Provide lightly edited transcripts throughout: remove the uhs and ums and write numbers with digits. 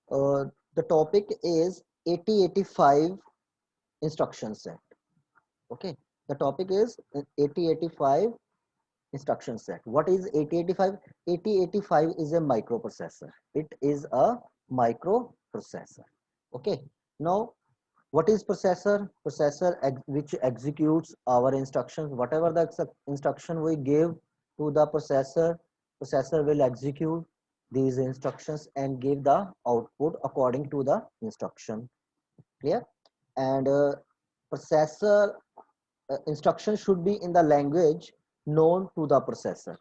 The topic is 8085 instruction set. Okay, the topic is 8085 instruction set. What is 8085? 8085 is a microprocessor. It is a microprocessor. Okay, now what is processor? Which executes our instructions. Whatever the instruction we give to the processor will execute these instructions and give the output according to the instruction. Clear? And processor instruction should be in the language known to the processor.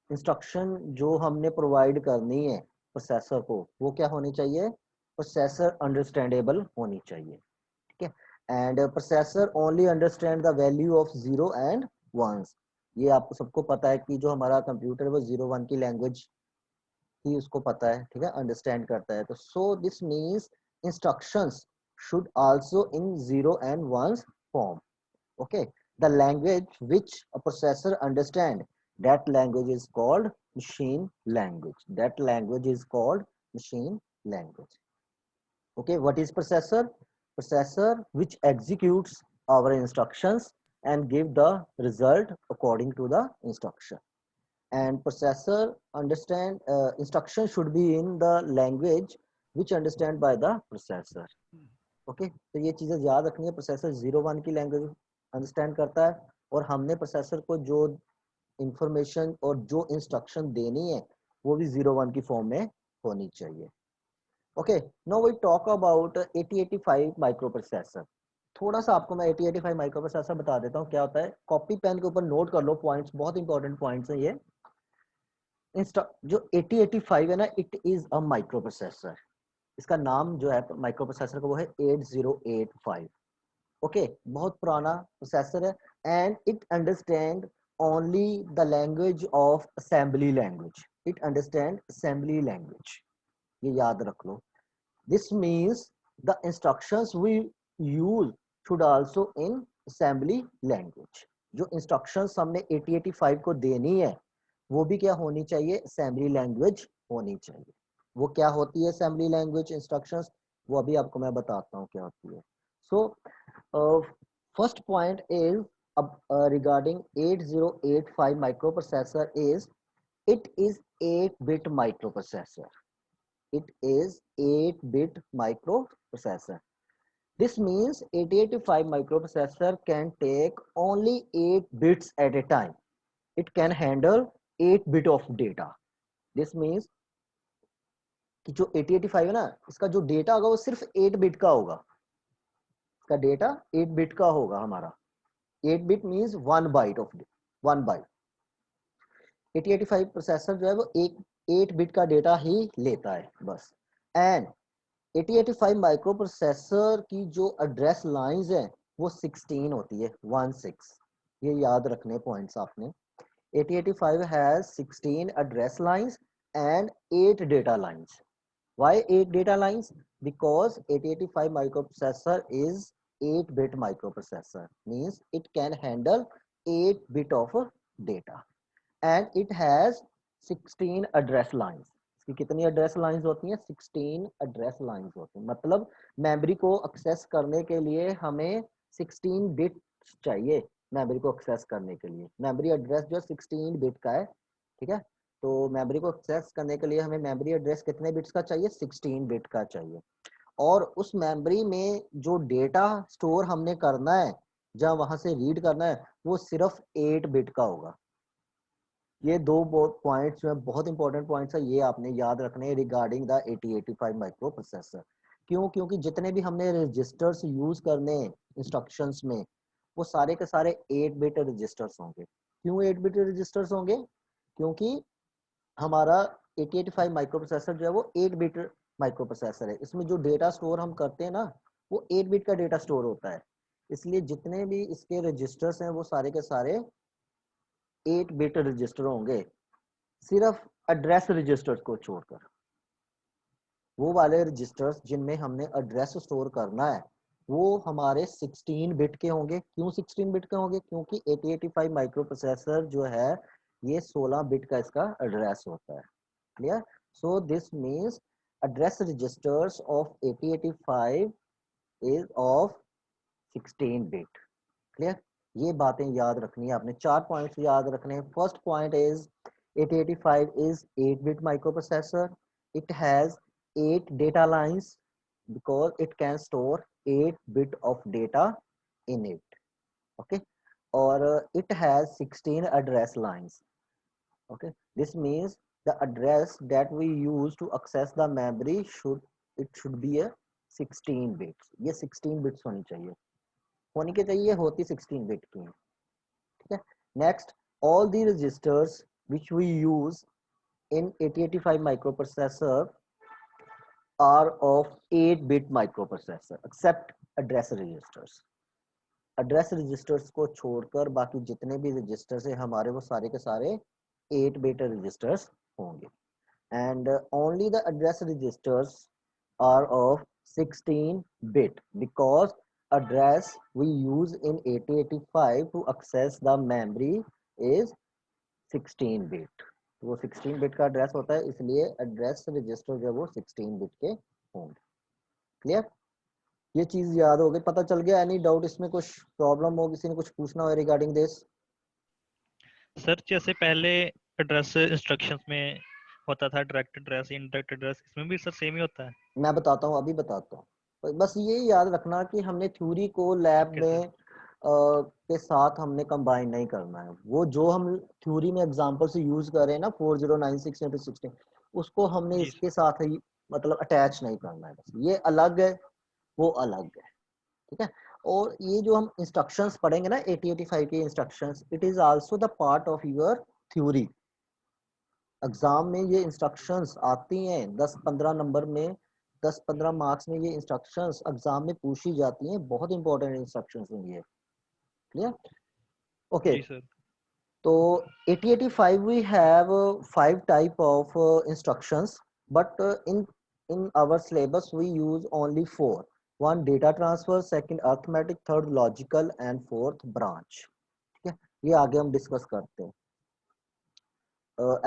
Instruction जो हमने provide करनी है processor को वो क्या होनी चाहिए? Processor understandable होनी चाहिए. ठीक है. And processor only understand the value of 0 and 1. ये आपको सबको पता है कि जो हमारा कंप्यूटर वो 0 1 की लैंग्वेज ही उसको पता है. ठीक है, अंडरस्टैंड करता है. तो so this means instructions should also in 0 and 1 form. Okay, the language which a processor understand, that language is called machine language. That language is called machine language. Okay, what is processor? Processor which executes our instructions and give the result according to the instruction. And processor understand instruction should be in the language which understand by the processor. Okay, तो ये चीजें याद रखनी है. Processor 0 1 की language understand करता है और हमने प्रोसेसर को जो इंफॉर्मेशन और जो इंस्ट्रक्शन देनी है वो भी 0 1 की फॉर्म में होनी चाहिए. Okay, now we talk about 8085 micro processor. थोड़ा सा आपको मैं 8085 माइक्रो प्रोसेसर बता देता हूँ क्या होता है. कॉपी पेन के ऊपर नोट कर लो पॉइंट्स, बहुत इंपॉर्टेंट पॉइंट्स है ये. जो 8085 है ना, it is a micro processor. इसका नाम जो है माइक्रो प्रोसेसर का वो है 8085. ओके, बहुत पुराना प्रोसेसर है. And it understand only the language of assembly language. It understand assembly language, ये याद रख लो. This means the instructions we use should also in assembly language. जो इंस्ट्रक्शंस हमने 8085 को देनी है वो भी क्या होनी चाहिए? असेंबली लैंग्वेज होनी चाहिए. वो क्या होती है असेंबली लैंग्वेज इंस्ट्रक्शंस? वो अभी आपको मैं बताता हूँ क्या होती है. So first point is regarding 8085 microprocessor is it is 8-bit microprocessor. It is 8-bit microprocessor. This means 8085 microprocessor can take only 8 bits at a time. It can handle 8 bit of data. This means कि जो 8085 है ना, इसका जो data होगा वो सिर्फ 8 bit का होगा. इसका डेटा 8 बिट का होगा हमारा. 8 bit means 1 byte of 1 byte. 8085 processor जो है वो 8 बिट का डेटा ही लेता है बस. एंड 8085 माइक्रो प्रोसेसर की जो एड्रेस लाइंस है वो 16 होती है, 16. ये याद रखने पॉइंट्स आपने. 8085 has 16 address lines and 8 data lines. Why 8 data lines? Because 8085 microprocessor is 8-bit microprocessor, means it can handle 8 bit of data and it has 16 address lines. इसकी कितनी एड्रेस लाइंस होती हैं? 16 एड्रेस लाइंस होती हैं. मतलब memory को access करने के लिए हमें 16 बिट्स चाहिए. मेमोरी को एक्सेस करने के लिए मेमोरी एड्रेस जो 16 बिट का है. ठीक है, तो मेमोरी को एक्सेस करने के लिए हमें मेमोरी एड्रेस कितने बिट्स का चाहिए? 16 बिट का चाहिए. और उस मेमोरी में जो डेटा स्टोर हमने करना है, जहाँ वहां से रीड करना है, वो सिर्फ 8 बिट का होगा. ये दो पॉइंट्स जो है बहुत इंपॉर्टेंट पॉइंट्स है, ये आपने याद रखने रिगार्डिंग द 8085 माइक्रो प्रोसेसर. क्यों? क्योंकि जितने भी हमने रजिस्टर्स यूज करने इंस्ट्रक्शंस में वो सारे के सारे 8 बिट रजिस्टर्स होंगे. क्यों 8 बिट रजिस्टर्स होंगे? क्योंकि हमारा 8085 माइक्रो प्रोसेसर जो है वो 8 बिट माइक्रो प्रोसेसर है. इसमें जो डेटा स्टोर हम करते हैं ना वो 8 बिट का डेटा स्टोर होता है. इसलिए जितने भी इसके रजिस्टर्स हैं वो सारे के सारे 8 बिट रजिस्टर होंगे, सिर्फ एड्रेस रजिस्टर्स को छोड़कर. वो वाले रजिस्टर्स जिनमें हमने एड्रेस स्टोर करना है वो हमारे 16 बिट के होंगे. क्यों 16 बिट के होंगे? क्योंकि 8085 माइक्रो प्रोसेसर जो है ये 16 बिट का इसका एड्रेस होता है. Clear? So this means address registers of 8085 is of 16 bit. Clear? ये बातें याद रखनी है आपने, 4 पॉइंट्स याद रखने हैं. First point is 8085 is 8-bit microprocessor. It has 8 data lines because it can store 8 bit of data in it. Okay, or it has 16 address lines. Okay, this means the address that we use to access the memory should be a 16 bits. ये 16 bits होनी चाहिए, होनी के चाहिए, होती 16 bit की है. ठीक है. Next, all the registers which we use in 8085 microprocessor are of 8-bit microprocessor except address registers. Address registers को छोड़कर बाकी जितने भी रजिस्टर्स है हमारे, वो सारे के सारे 8-bit रजिस्टर्स होंगे. And only the address registers are of 16-bit because address we use in 8085 to access the memory is 16-bit. वो 16-bit का एड्रेस होता है, इसलिए एड्रेस रजिस्टर जो वो 16-bit के होंगे. क्लियर? ये चीज याद हो गई, पता चल गया? एनी डाउट इसमें? कुछ प्रॉब्लम हो, किसी ने कुछ पूछना हो रिगार्डिंग दिस? सर जैसे पहले एड्रेस इंस्ट्रक्शंस में होता था डायरेक्ट एड्रेस, इनडायरेक्ट एड्रेस, इसमें भी सर सेम ही होता है? मैं बताता हूँ, अभी बताता हूँ. बस ये याद रखना कि हमने थ्योरी को लैब ओके में सर. के साथ हमने कंबाइन नहीं करना है. वो जो हम थ्योरी में एग्जांपल से यूज कर रहे हैं ना 4096 into 16, उसको हमने जी इसके साथ ही मतलब अटैच नहीं करना है. बस ये अलग है, वो अलग है. ठीक है. और ये जो हम इंस्ट्रक्शंस पढ़ेंगे ना 8085 के instructions, it is also the part of your theory. Exam में ये इंस्ट्रक्शंस आती हैं 10-15 नंबर में, 10-15 मार्क्स में ये इंस्ट्रक्शंस एग्जाम में पूछी जाती हैं. बहुत इंपॉर्टेंट इंस्ट्रक्शंस हैं ये. क्लियर? ओके. जी सर. तो 8085 we have 5 type of instructions, but in our syllabus we use only 4. One data transfer, second arithmetic, third logical and fourth branch. ठीक है, ये आगे हम डिस्कस करते हैं.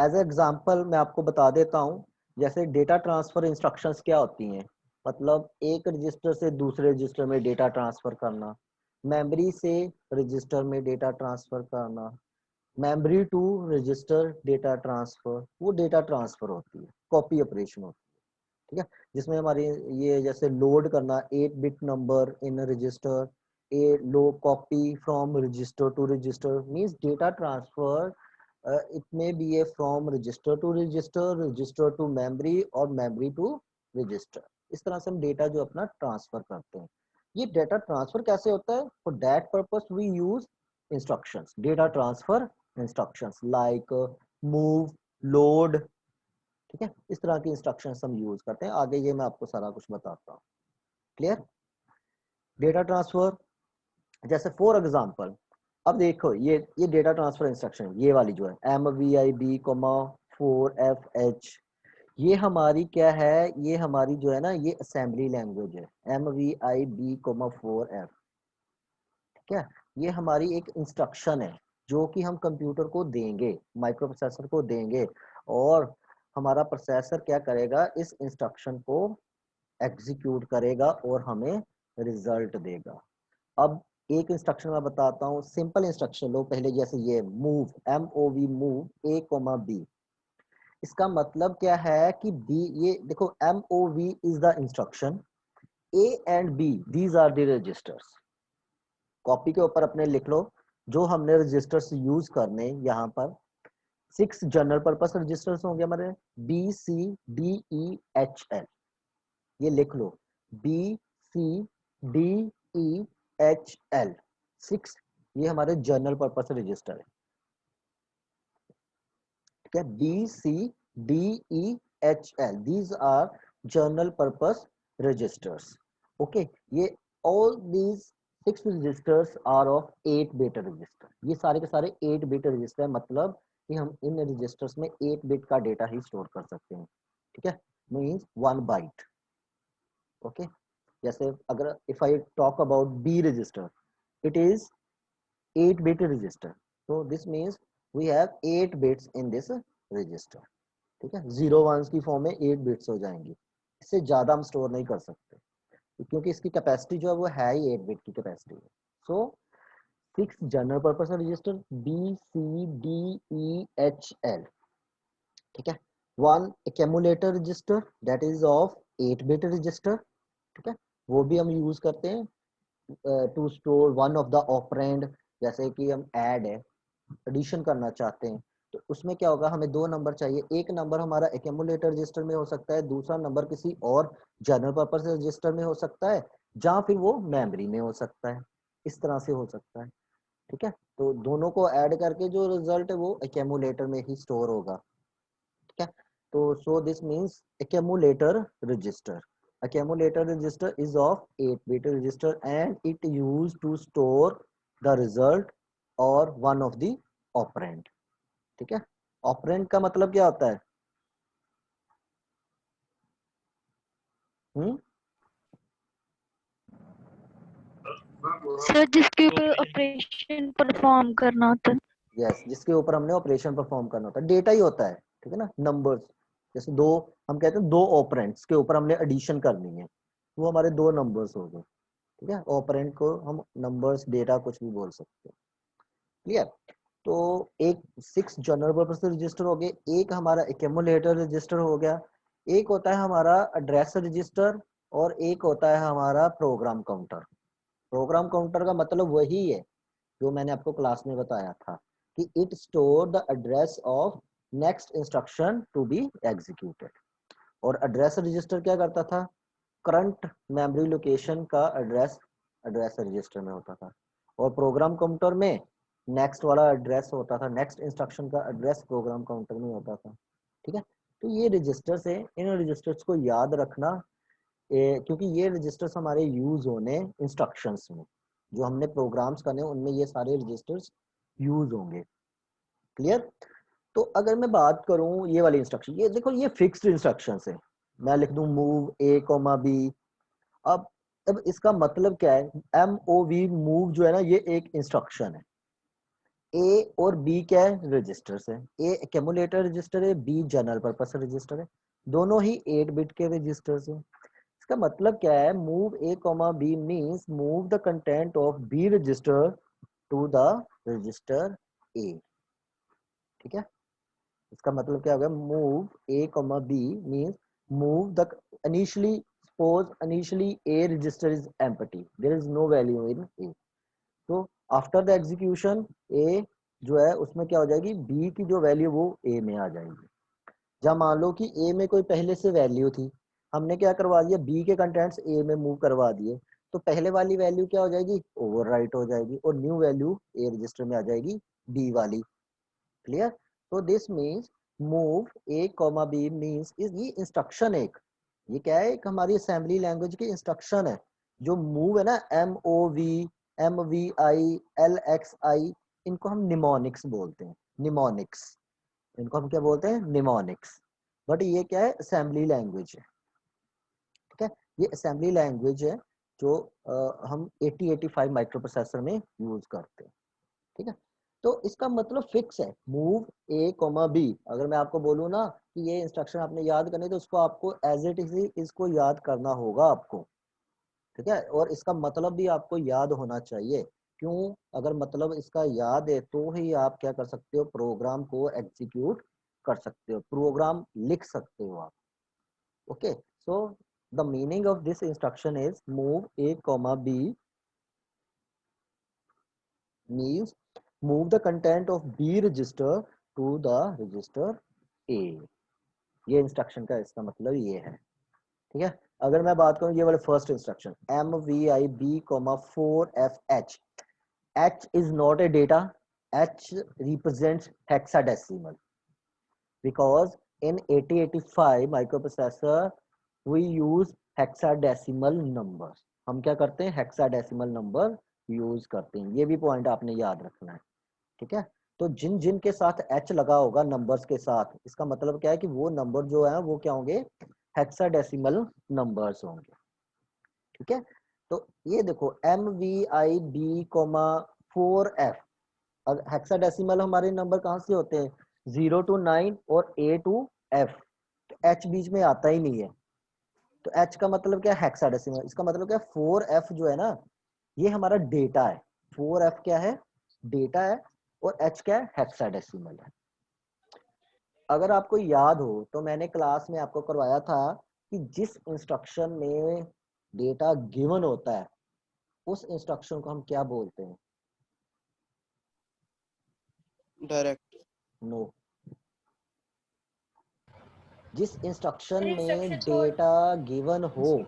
एज एग्जाम्पल मैं आपको बता देता हूँ. जैसे डेटा ट्रांसफर इंस्ट्रक्शंस क्या होती हैं, मतलब एक रजिस्टर से दूसरे रजिस्टर में डेटा ट्रांसफर करना, मेमोरी से रजिस्टर में डेटा ट्रांसफर करना, memory to register data transfer, वो डेटा ट्रांसफर होती है, कॉपी ऑपरेशन होती है. ठीक है, जिसमें हमारी ये जैसे लोड करना 8-bit number in register, a low copy from register to register means data transfer. It may be a from register to register, register to memory और मेमोरी टू रजिस्टर. इस तरह से हम डेटा जो अपना ट्रांसफर करते हैं. ये डेटा ट्रांसफर कैसे होता है? For that purpose we use instructions, data transfer instructions like move, load. ठीक है, इस तरह की इंस्ट्रक्शंस हम यूज करते हैं. आगे ये मैं आपको सारा कुछ बताता हूँ. क्लियर? डेटा ट्रांसफर जैसे फॉर एग्जांपल, अब देखो ये डेटा ट्रांसफर इंस्ट्रक्शन ये वाली जो है MVIB, 4FH, ये हमारी क्या है? ये हमारी जो है ना ये असेंबली लैंग्वेज है, MVIB, 4F. ठीक है, ये हमारी एक इंस्ट्रक्शन है जो कि हम कंप्यूटर को देंगे, माइक्रो प्रोसेसर को देंगे, और हमारा प्रोसेसर क्या करेगा? इस इंस्ट्रक्शन को एग्जीक्यूट करेगा और हमें रिजल्ट देगा. अब एक इंस्ट्रक्शन मैं बताता हूँ, सिंपल इंस्ट्रक्शन लो पहले. जैसे ये move, MOV, move A, B. इसका मतलब क्या है कि B, ये देखो MOV is the instruction, A and B these are the registers. Copy के ऊपर अपने लिख लो जो हमने रजिस्टर्स यूज करने. यहाँ पर 6 जनरल पर्पस रजिस्टर्स होंगे हमारे, BCDEHL. ये लिख लो, BCDEHL 6, ये हमारे जनरल पर्पस रजिस्टर है. ठीक है, BCDEHL these are general purpose registers. Okay, ये all these 6 registers are of 8-bit register. ये सारे के सारे 8-bit रजिस्टर है, मतलब कि हम इन रजिस्टर्स में 8-bit का डेटा ही स्टोर कर सकते हैं. ठीक है, मींस 1 byte. ओके, जैसे अगर if I talk about B register, it is 8-bit register. so this means we have 8 bits in this register. ठीक है, 0 1s की फॉर्म में 8 बिट्स हो जाएंगी. इससे ज़्यादा हम स्टोर नहीं कर सकते क्योंकि इसकी कैपेसिटी जो है वो है ही 8 बिट की कैपेसिटी है। So 6 general purpose register BCDEHL, ठीक है। 1 accumulator register that is of 8 bit register, ठीक है, वो भी हम यूज करते हैं to store one of the operand. जैसे कि हम ऐड है, एडिशन करना चाहते हैं, तो उसमें क्या होगा, हमें दो नंबर चाहिए। एक नंबर हमारा एक्यूमुलेटर रजिस्टर में हो सकता है, दूसरा नंबर किसी और जनरल पर्पस रजिस्टर में हो सकता है, जहाँ फिर वो मेमोरी में हो सकता है। इस तरह से हो सकता है, ठीक है। तो दोनों को ऐड करके जो रिजल्ट है वो एक्यूमुलेटर में ही स्टोर होगा, ठीक है। तो so this means accumulator register, accumulator register is of 8 bit register and it used to store the result or one of the operand, ठीक है। ऑपरेंड का मतलब क्या होता है? हम्म, सर जिसके ऊपर ऑपरेशन ऑपरेशन परफॉर्म करना होता है। यस, जिसके ऊपर हमने ऑपरेशन परफॉर्म करना होता है, डेटा ही होता है, ठीक है ना, नंबर्स। जैसे दो, हम कहते हैं दो ऑपरेंड्स के ऊपर हमने एडिशन करनी है, वो हमारे दो नंबर्स हो गए, ठीक है। ऑपरेंड को हम नंबर्स, डेटा कुछ भी बोल सकते हैं, क्लियर। तो एक 6 जनरल पर्पस रजिस्टर हो गए, एक हमारा एक्यूमुलेटर रजिस्टर हो गया, एक होता है हमारा एड्रेस रजिस्टर, और एक होता है हमारा प्रोग्राम काउंटर। प्रोग्राम काउंटर का मतलब वही है जो मैंने आपको क्लास में बताया था कि it store the address of next instruction to be executed. और एड्रेस रजिस्टर क्या करता था, करंट मेमोरी लोकेशन का एड्रेस एड्रेस रजिस्टर में होता था, और प्रोग्राम काउंटर में नेक्स्ट वाला एड्रेस होता था, नेक्स्ट इंस्ट्रक्शन का एड्रेस प्रोग्राम काउंटर में होता था, ठीक है। तो ये रजिस्टर्स है, इन रजिस्टर्स को याद रखना, क्योंकि ये रजिस्टर्स हमारे यूज होने इंस्ट्रक्शंस में, जो हमने प्रोग्राम्स करने उनमें ये सारे रजिस्टर्स यूज होंगे, क्लियर। तो अगर मैं बात करूं ये वाली इंस्ट्रक्शन, ये देखो ये फिक्स्ड इंस्ट्रक्शंस है, मैं लिख दूं मूव A, B। अब इसका मतलब क्या है, MOV मूव जो है ना, ये एक इंस्ट्रक्शन है। ए और बी क्या है, रजिस्टर्स है। ए एक्यूमुलेटर रजिस्टर है, बी जनरल पर्पस रजिस्टर है, दोनों ही 8 बिट के रजिस्टर्स हैं। इसका मतलब क्या है, move A, B means move the content of B register to the register A, ठीक है। इसका मतलब क्या होगा, move A, B means move the initially suppose initially A register is empty, there is no value in A, तो after the execution ए जो है उसमें क्या हो जाएगी, बी की जो वैल्यू वो ए में आ जाएगी। जब मान लो कि ए में कोई पहले से वैल्यू थी, हमने क्या करवा दिया, बी के कंटेंट्स ए में मूव करवा दिए, तो पहले वाली वैल्यू क्या हो जाएगी, ओवरराइट हो जाएगी, और न्यू वैल्यू ए रजिस्टर में आ जाएगी, बी वाली, क्लियर। तो this means move A, B means ये इंस्ट्रक्शन एक, ये क्या है, एक हमारी असेंबली लैंग्वेज की इंस्ट्रक्शन है। जो मूव है ना, MOV, MVI, LXI, इनको हम निमोनिक्स बोलते हैं, निमोनिक्स, इनको हम क्या बोलते हैं, निमोनिक्स। बट ये क्या है, असेंबली लैंग्वेज है, ठीक है। ये असेंबली लैंग्वेज है जो हम 8085 माइक्रो प्रोसेसर में यूज करते हैं, ठीक है। तो इसका मतलब फिक्स है, मूव A, B। अगर मैं आपको बोलूँ ना कि ये इंस्ट्रक्शन आपने याद करनी, तो उसको आपको एज इट इज इसको याद करना होगा आपको, ठीक है। और इसका मतलब भी आपको याद होना चाहिए, क्यों, अगर मतलब इसका याद है तो ही आप क्या कर सकते हो, प्रोग्राम को एग्जीक्यूट कर सकते हो, प्रोग्राम लिख सकते हो आप, okay. So the meaning of this instruction is move A, B means move the content of B register to the register A। ये इंस्ट्रक्शन का इसका मतलब ये है, ठीक है। अगर मैं बात करूं ये वाले first instruction MVIB,4FH, H is not a data, H represents hexadecimal, because in 8085 microprocessor we use hexadecimal numbers, हम क्या करते हैं, hexadecimal number यूज करते हैं, ये भी पॉइंट आपने याद रखना है, ठीक है। तो जिन जिन के साथ एच लगा होगा नंबर्स के साथ, इसका मतलब क्या है कि वो नंबर जो है वो क्या होंगे, हेक्साडेसिमल नंबर्स होंगे, ठीक है। तो ये देखो MVIB,4F, और हेक्साडेसिमल हमारे नंबर कहाँ से होते हैं, 0 to 9 और A to F, तो H बीच में आता ही नहीं है, तो एच का मतलब क्या है, हेक्साडेसिमल। इसका मतलब क्या है, 4f जो है ना ये हमारा डेटा है, 4f क्या है, डेटा है, और h क्या है, हेक्साडेसिमल है। अगर आपको याद हो तो मैंने क्लास में आपको करवाया था कि जिस इंस्ट्रक्शन में डेटा गिवन होता है उस इंस्ट्रक्शन को हम क्या बोलते हैं? डायरेक्ट। नो। जिस इंस्ट्रक्शन सर में इंस्ट्रक्शन कोड। डेटा गिवन हो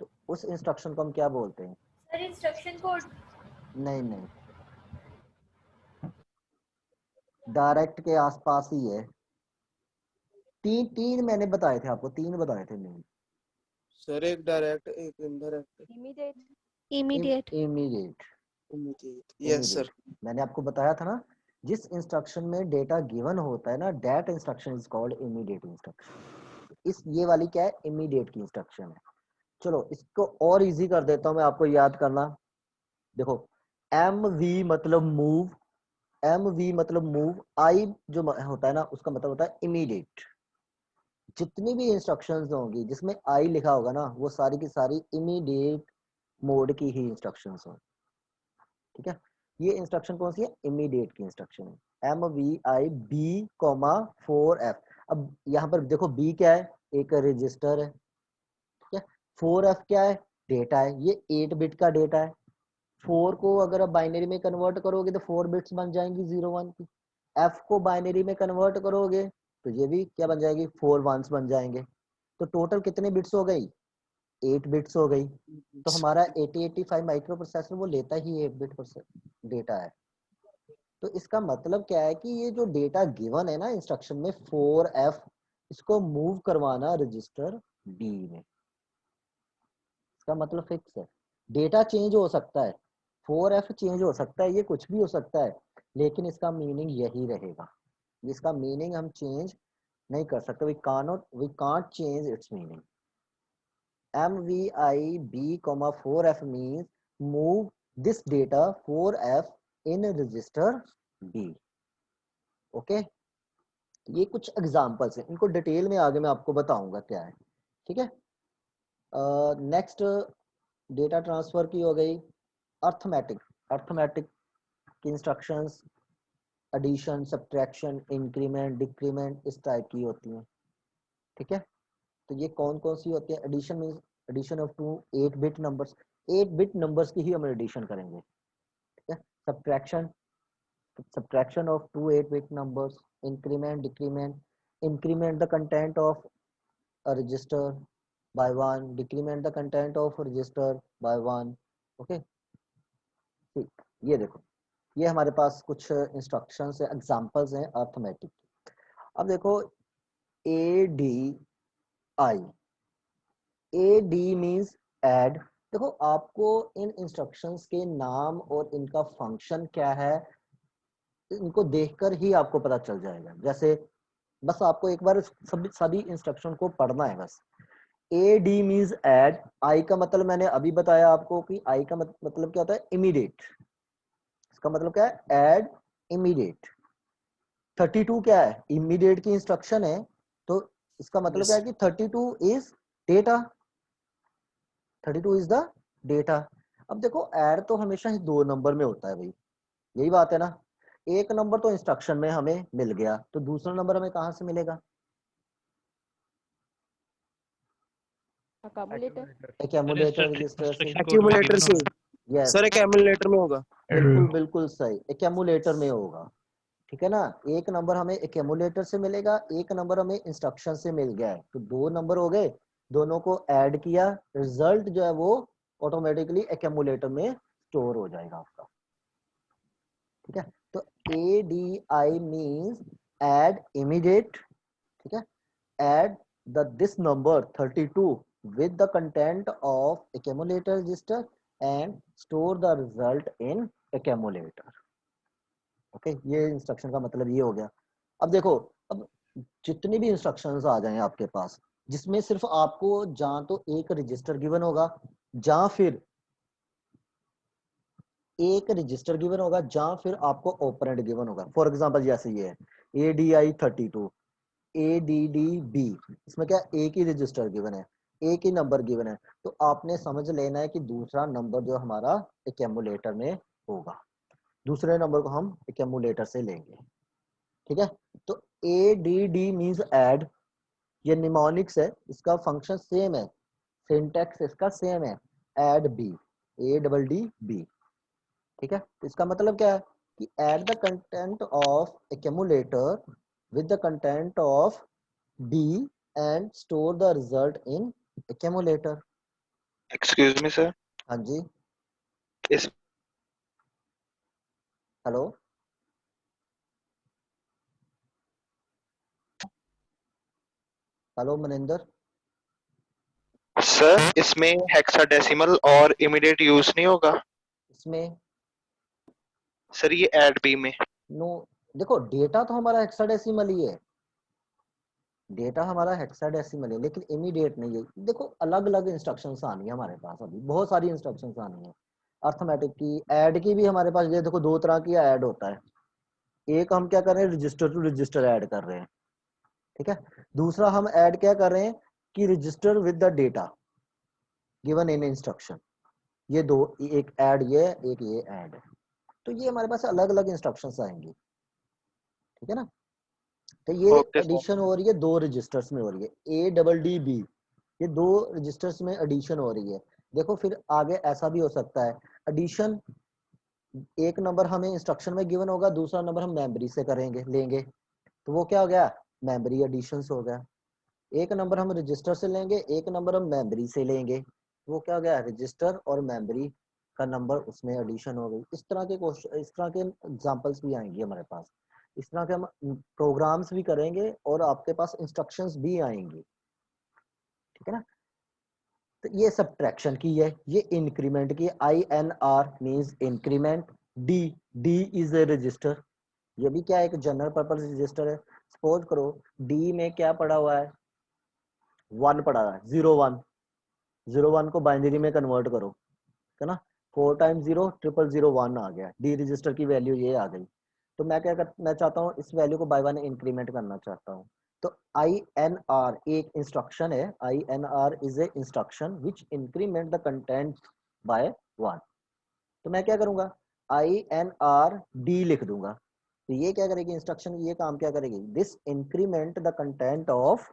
तो उस इंस्ट्रक्शन को हम क्या बोलते हैं? Sir instruction code. नहीं नहीं, डायरेक्ट के आसपास ही है। तीन तीन मैंने बताए थे आपको, तीन बताए थे मैंने। सर एक डायरेक्ट, एक indirect, Immediate. Immediate. Immediate. Yes sir. मैंने आपको बताया था ना, जिस इंस्ट्रक्शन में डेटा गिवन होता है ना, that instruction is called immediate instruction. इस ये वाली क्या है, इमीडिएट की इंस्ट्रक्शन है। चलो इसको और इजी कर देता हूं मैं, आपको याद करना। देखो एम वी मतलब मूव, एम वी मतलब मूव, आई जो होता है ना उसका मतलब होता है इमीडिएट। जितनी भी इंस्ट्रक्शंस होंगी जिसमें आई लिखा होगा ना वो सारी की सारी इमीडिएट मोड की ही इंस्ट्रक्शंस होंगी। ठीक है, ये इंस्ट्रक्शन कौन सी है, इमीडिएट की इंस्ट्रक्शन है। M V I B comma 4f। अब यहाँ पर देखो बी क्या है, एक रजिस्टर है। ठीक है, 4f क्या है, डेटा है, ये 8 बिट का डेटा है। 4 को अगर आप बाइनरी में कन्वर्ट करोगे तो 4 बिट्स बन जाएंगी 0 1 की। f को बाइनरी में कन्वर्ट करोगे तो ये भी क्या बन जाएगी, 4 1s बन जाएंगे। तो टोटल कितने बिट्स हो गई, 8 बिट्स हो गई। तो हमारा 8085 माइक्रो प्रोसेसर वो लेता ही 8 बिट डेटा है। तो इसका मतलब क्या है कि ये जो डेटा गिवन है ना इंस्ट्रक्शन में 4f, इसको मूव करवाना रजिस्टर b में। इसका मतलब फिक्स है, डेटा चेंज हो सकता है, 4f चेंज हो सकता है, ये कुछ भी हो सकता है, लेकिन इसका मीनिंग यही रहेगा। इसका मीनिंग हम चेंज नहीं कर सकते, we can't change its meaning. MVIB, 4f means move this data 4f in register B. Okay, ये कुछ एग्जांपल्स हैं, इनको डिटेल में आगे मैं आपको बताऊंगा क्या है। ठीक है, नेक्स्ट डेटा ट्रांसफर की हो गई अर्थमेटिक। अर्थमेटिक की instructions addition, subtraction, increment, decrement इस टाइप की होती हैं। ठीक है, तो ये कौन कौन सी होती है, addition means addition of two 8 bit numbers, 8 bit numbers की ही हम एडिशन करेंगे। ठीक है, subtraction of two 8 bit numbers, increment, decrement, increment the content of a register by 1, decrement the content of a register by 1। Okay, ठीक, ये देखो ये हमारे पास कुछ इंस्ट्रक्शंस है, एग्जांपल्स हैं अर्थमेटिक। अब देखो A D I, A D means add. देखो आपको इन इंस्ट्रक्शंस के नाम और इनका फंक्शन क्या है इनको देखकर ही आपको पता चल जाएगा। जैसे बस आपको एक बार सभी इंस्ट्रक्शन को पढ़ना है बस। ए डी मीन्स ऐड, आई का मतलब मैंने अभी बताया आपको कि आई का मतलब क्या होता है, इमीडिएट। इसका मतलब क्या है, ऐड इमीडिएट। 32 क्या है, इमीडिएट की इंस्ट्रक्शन है, तो इसका मतलब क्या है कि 32 is data, 32 is the data. अब देखो ऐड तो हमेशा ही 2 नंबर में होता है भाई, यही बात है ना। एक नंबर तो इंस्ट्रक्शन में हमें मिल गया, तो दूसरा नंबर हमें कहां से मिलेगा, एक्यूमुलेटर रजिस्टर से। एक्यूमुलेटर से। यस, सर एक एक्यूमुलेटर में होगा। बिल्कुल बिल्कुल सही, एक्यूमुलेटर में होगा। ठीक है ना, एक नंबर हमें एक्यूमुलेटर से मिलेगा, एक नंबर हमें इंस्ट्रक्शन से मिल गया है, तो 2 नंबर हो गए, दोनों को ऐड किया, रिजल्ट जो है वो ऑटोमेटिकली एक्यूमुलेटर में स्टोर हो जाएगा आपका। ठीक है, तो A D I means add immediate. ठीक है, add this number 32 with the content of accumulator register and store the result in accumulator। Okay, ये इंस्ट्रक्शन का मतलब ये हो गया। अब देखो, अब जितनी भी इंस्ट्रक्शंस आ जाएं आपके पास जिसमें सिर्फ आपको जहां तो एक रजिस्टर गिवन होगा जहां फिर एक रजिस्टर गिवन होगा जहां फिर आपको ऑपरेंड गिवन होगा। फॉर एग्जांपल जैसे ये है ADI 32 ADDB, इसमें क्या एक ही रजिस्टर गिवन है, एक ही नंबर गिवन है, तो आपने समझ लेना है कि दूसरा नंबर जो हमारा एक्यूमुलेटर में होगा, दूसरे नंबर को हम एक्यूमुलेटर से लेंगे। ठीक है, तो A D D means add, ये निमोनिक्स है, इसका फंक्शन सेम है, सिंटैक्स इसका सेम है, add B, A double D B. ठीक है, इसका मतलब क्या है कि add the content of accumulator with the content of B and store the result in accumulator. Excuse me sir, हाँ जी, इस हेलो, हेलो मनिंदर, सर इसमें हेक्साडेसिमल और इमीडिएट यूज नहीं होगा इसमें सर, ये ऐड बी में। नो, देखो डेटा तो हमारा हेक्साडेसिमल ही है, डेटा हमारा हेक्साडेसिमल है, लेकिन इमीडिएट नहीं है। देखो अलग अलग इंस्ट्रक्शंस आनी है हमारे पास, अभी बहुत सारी इंस्ट्रक्शंस आनी है, अर्थमेटिक की, ऐड की भी हमारे पास, ये देखो दो तरह की ऐड होता है, एक हम क्या कर रहे हैं, रजिस्टर टू रजिस्टर ऐड कर रहे हैं। ठीक है, दूसरा हम ऐड क्या कर रहे हैं कि register with the data given in instruction, ये दो, एक ऐड ये, एक ये ऐड है, तो ये हमारे पास अलग अलग इंस्ट्रक्शंस आएंगी। ठीक है ना, तो ये ओके सर, एडिशन हो रही है दो रजिस्टर्स में हो रही है, ए डबल डी बी, ये दो रजिस्टर्स में एडिशन हो रही है। देखो फिर आगे ऐसा भी हो सकता है एडिशन, एक नंबर हमें इंस्ट्रक्शन में गिवन होगा, दूसरा नंबर हम मेमोरी से करेंगे लेंगे, तो वो क्या हो गया, मेमोरी एडिशन हो गया। एक नंबर हम रजिस्टर से लेंगे, एक नंबर हम मेमोरी से लेंगे, वो क्या हो गया, रजिस्टर और मेमोरी का नंबर उसमें एडिशन हो गई। इस तरह के क्वेश्चन, इस तरह के एग्जांपल्स भी आएंगे हमारे पास, इस तरह के हम प्रोग्राम्स भी करेंगे और आपके पास इंस्ट्रक्शंस भी आएंगी। ठीक है ना, तो ये सब्ट्रैक्शन की है, ये इंक्रीमेंट की, INR means increment, D, D is a register, ये भी क्या है, एक जनरल पर्पस रजिस्टर है। सपोज करो डी में क्या पड़ा हुआ है, 1 पड़ा हुआ है, 01, 01 को बाइनरी में कन्वर्ट करो, है ना, 4 टाइम्स 0 0001 आ गया, डी रजिस्टर की वैल्यू ये आ गई। तो मैं क्या करना चाहता हूँ, इस वैल्यू को बाय 1 इंक्रीमेंट करना चाहता हूँ, तो INR एक इंस्ट्रक्शन है, INR is a instruction which increment the content bye 1। तो मैं क्या करूंगा, INR D लिख दूंगा, तो ये क्या करेगी इंस्ट्रक्शन, ये काम क्या करेगी, this increment the content of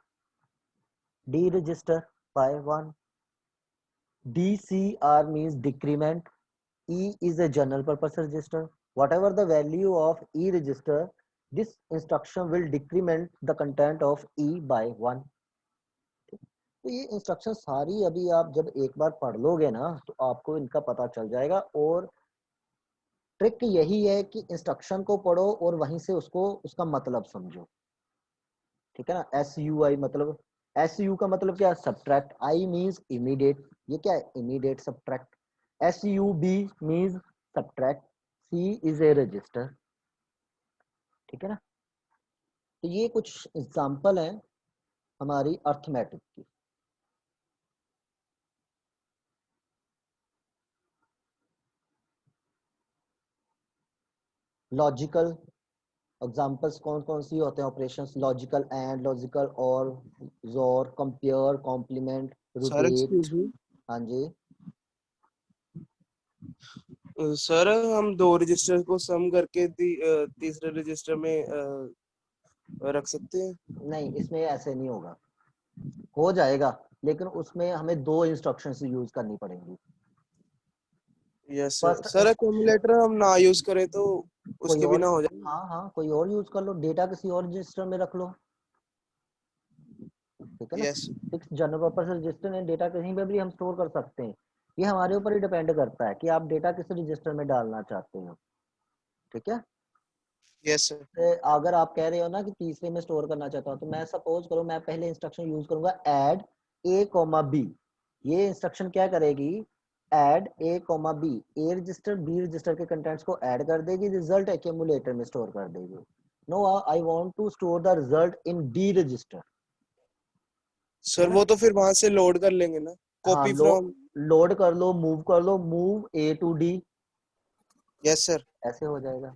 D register by 1। DCR means decrement, E is a general purpose register, whatever the value of E register, this instruction will decrement the content of E by 1। तो ये instruction सारी अभी आप जब एक बार पढ़ लोगे ना तो आपको इनका पता चल जाएगा, और ट्रिक यही है कि इंस्ट्रक्शन को पढ़ो और वहीं से उसको, उसका मतलब समझो। ठीक है ना, SUI मतलब, SU का मतलब क्या है, सब्ट्रैक्ट, I मींस इमीडिएट, ये क्या है, immediate subtract, SUB means subtract, C is a register. ठीक है ना, तो ये कुछ एग्जांपल हैं हमारी अर्थमेटिक की। लॉजिकल एग्जांपल्स कौन कौन सी होते हैं, operations, logical and, logical or, XOR, compare, complement, sir rotate. Excuse me, हाँ जी, सर हम दो रजिस्टर को सम करके तीसरे रजिस्टर में रख सकते हैं? नहीं इसमें ऐसे नहीं होगा, हो जाएगा लेकिन उसमें हमें दो इंस्ट्रक्शंस यूज करनी पड़ेंगी। Yes sir. First sir accumulator हम ना यूज करें तो कोई उसके और, बिना हो जाए? हाँ हाँ कोई और यूज कर लो, डेटा किसी और रजिस्टर में रख लो। ठीक है ना, yes fix general purpose register में डेटा कहीं पे भी हम स्टोर कर सकते हैं, ये हमारे ऊपर ही डिपेंड करता है कि आप डेटा किस रजिस्टर में डालना चाहते हो। ठीक है, यस सर। अगर आप कह रहे हो ना कि तीसरे में स्टोर करना चाहता हूँ, तो मैं सपोज करूँ मैं पहले इंस्ट्रक्शन यूज करूंगा ऐड A, B। ये इंस्ट्रक्शन क्या करेगी, add A, B, A register B register के कंटेंट्स को ऐड कर देगी, रिजल्ट एक्यूमुलेटर में स्टोर कर देगी। No, I want to store the result in D register. Sir वो तो फिर वहां से लोड कर लेंगे ना, हाँ, कॉपी फ्रॉम? लोड कर लो, मूव कर लो, move A to D, yes sir. ऐसे हो जाएगा।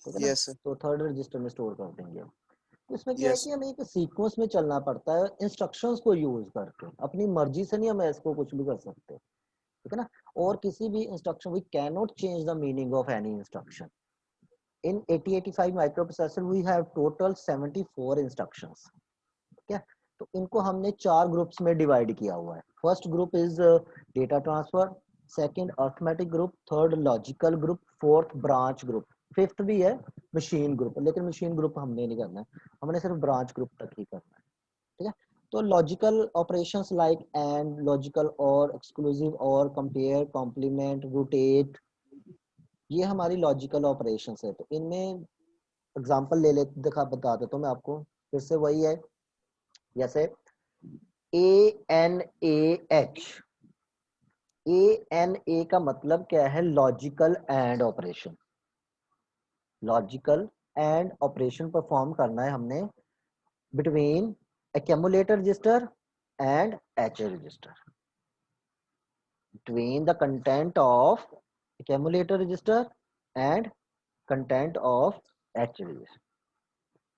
ठीक है ना, यस सर। तो थर्ड रजिस्टर में स्टोर कर देंगे। तो इसमें क्या है Yes. कि हमें एक सीक्वेंस में चलना पड़ता है इंस्ट्रक्शंस को यूज करके, अपनी मर्जी से नहीं हम इसको कुछ भी कर सकते, ठीक है ना। और किसी भी instruction we can not change the meaning of any instruction. In 8085 microprocessor we have total 74 instructions, ठीक है। तो इनको हमने 4 ग्रुप्स में डिवाइड किया हुआ है। First group is data transfer, second arithmetic group, third logical group, fourth branch group, fifth भी है मशीन ग्रुप, लेकिन मशीन ग्रुप हमने नहीं करना है, हमने सिर्फ ब्रांच ग्रुप तक ही करना है, ठीक है। तो logical operations like and, logical और, एक्सक्लूसिव और, कंपेयर, कॉम्प्लीमेंट, रोटेट, ये हमारी लॉजिकल ऑपरेशंस है। तो इनमें एग्जांपल ले ले दिखा बता देता हूँ मैं आपको, फिर से वही है, जैसे ANAH, ANA का मतलब क्या है, logical and operation. Logical and operation perform करना है हमने between accumulator register and HA register, between the content of accumulator register and content of HA register।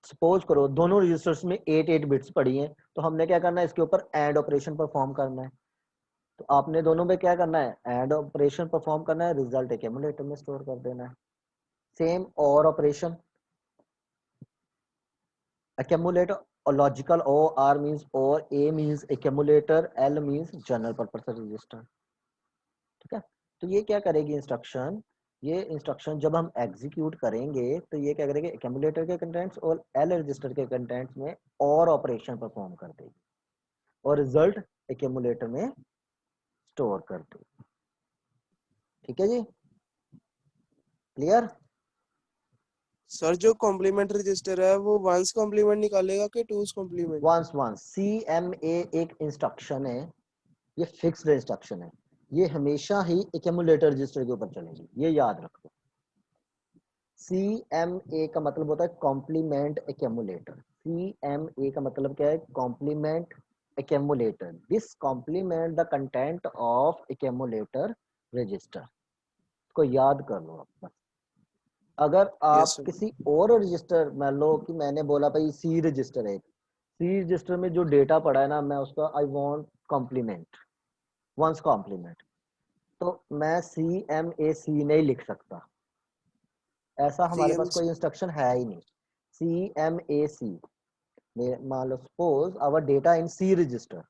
Suppose करो दोनों रजिस्टर्स में 8 बिट्स पड़ी हैं, तो हमने क्या करना है, इसके ऊपर एंड ऑपरेशन परफॉर्म करना है। तो आपने दोनों में क्या करना है, एंड ऑपरेशन परफॉर्म करना है, रिजल्ट एक्यूमुलेटर में स्टोर कर देना है। सेम और operation, accumulator or logical OR means or, A means accumulator, L means general purpose register, ठीक है। तो ये क्या करेगी इंस्ट्रक्शन, ये इंस्ट्रक्शन जब हम एग्जीक्यूट करेंगे तो ये क्या करेगी, accumulator के कंटेंट्स और L रजिस्टर के कंटेंट्स में और ऑपरेशन परफॉर्म कर देगी और रिजल्ट accumulator में स्टोर कर देगी, ठीक है जी, क्लियर। सर जो कॉम्प्लीमेंट रजिस्टर है वो वंस कॉम्प्लीमेंट निकालेगा कि two's complement? Ones ones, CMA एक इंस्ट्रक्शन है, ये फिक्स्ड इंस्ट्रक्शन है, ये हमेशा ही एक्यूमुलेटर रजिस्टर के ऊपर चलेगी, ये याद रखो। CMA का मतलब होता है कॉम्प्लीमेंट एक्यूमुलेटर। CMA का मतलब क्या है, complement accumulator, this complement the content of accumulator register, को याद कर लो आप बस। अगर यस आप सर। किसी और रजिस्टर, मान लो कि मैंने बोला भाई सी रजिस्टर है, सी रजिस्टर में जो डेटा पड़ा है ना, मैं उसका I want complement, ones complement, तो मैं CMAC नहीं लिख सकता, ऐसा हमारे पास CM कोई इंस्ट्रक्शन है ही नहीं। CMAC, मान लो suppose our data in C register,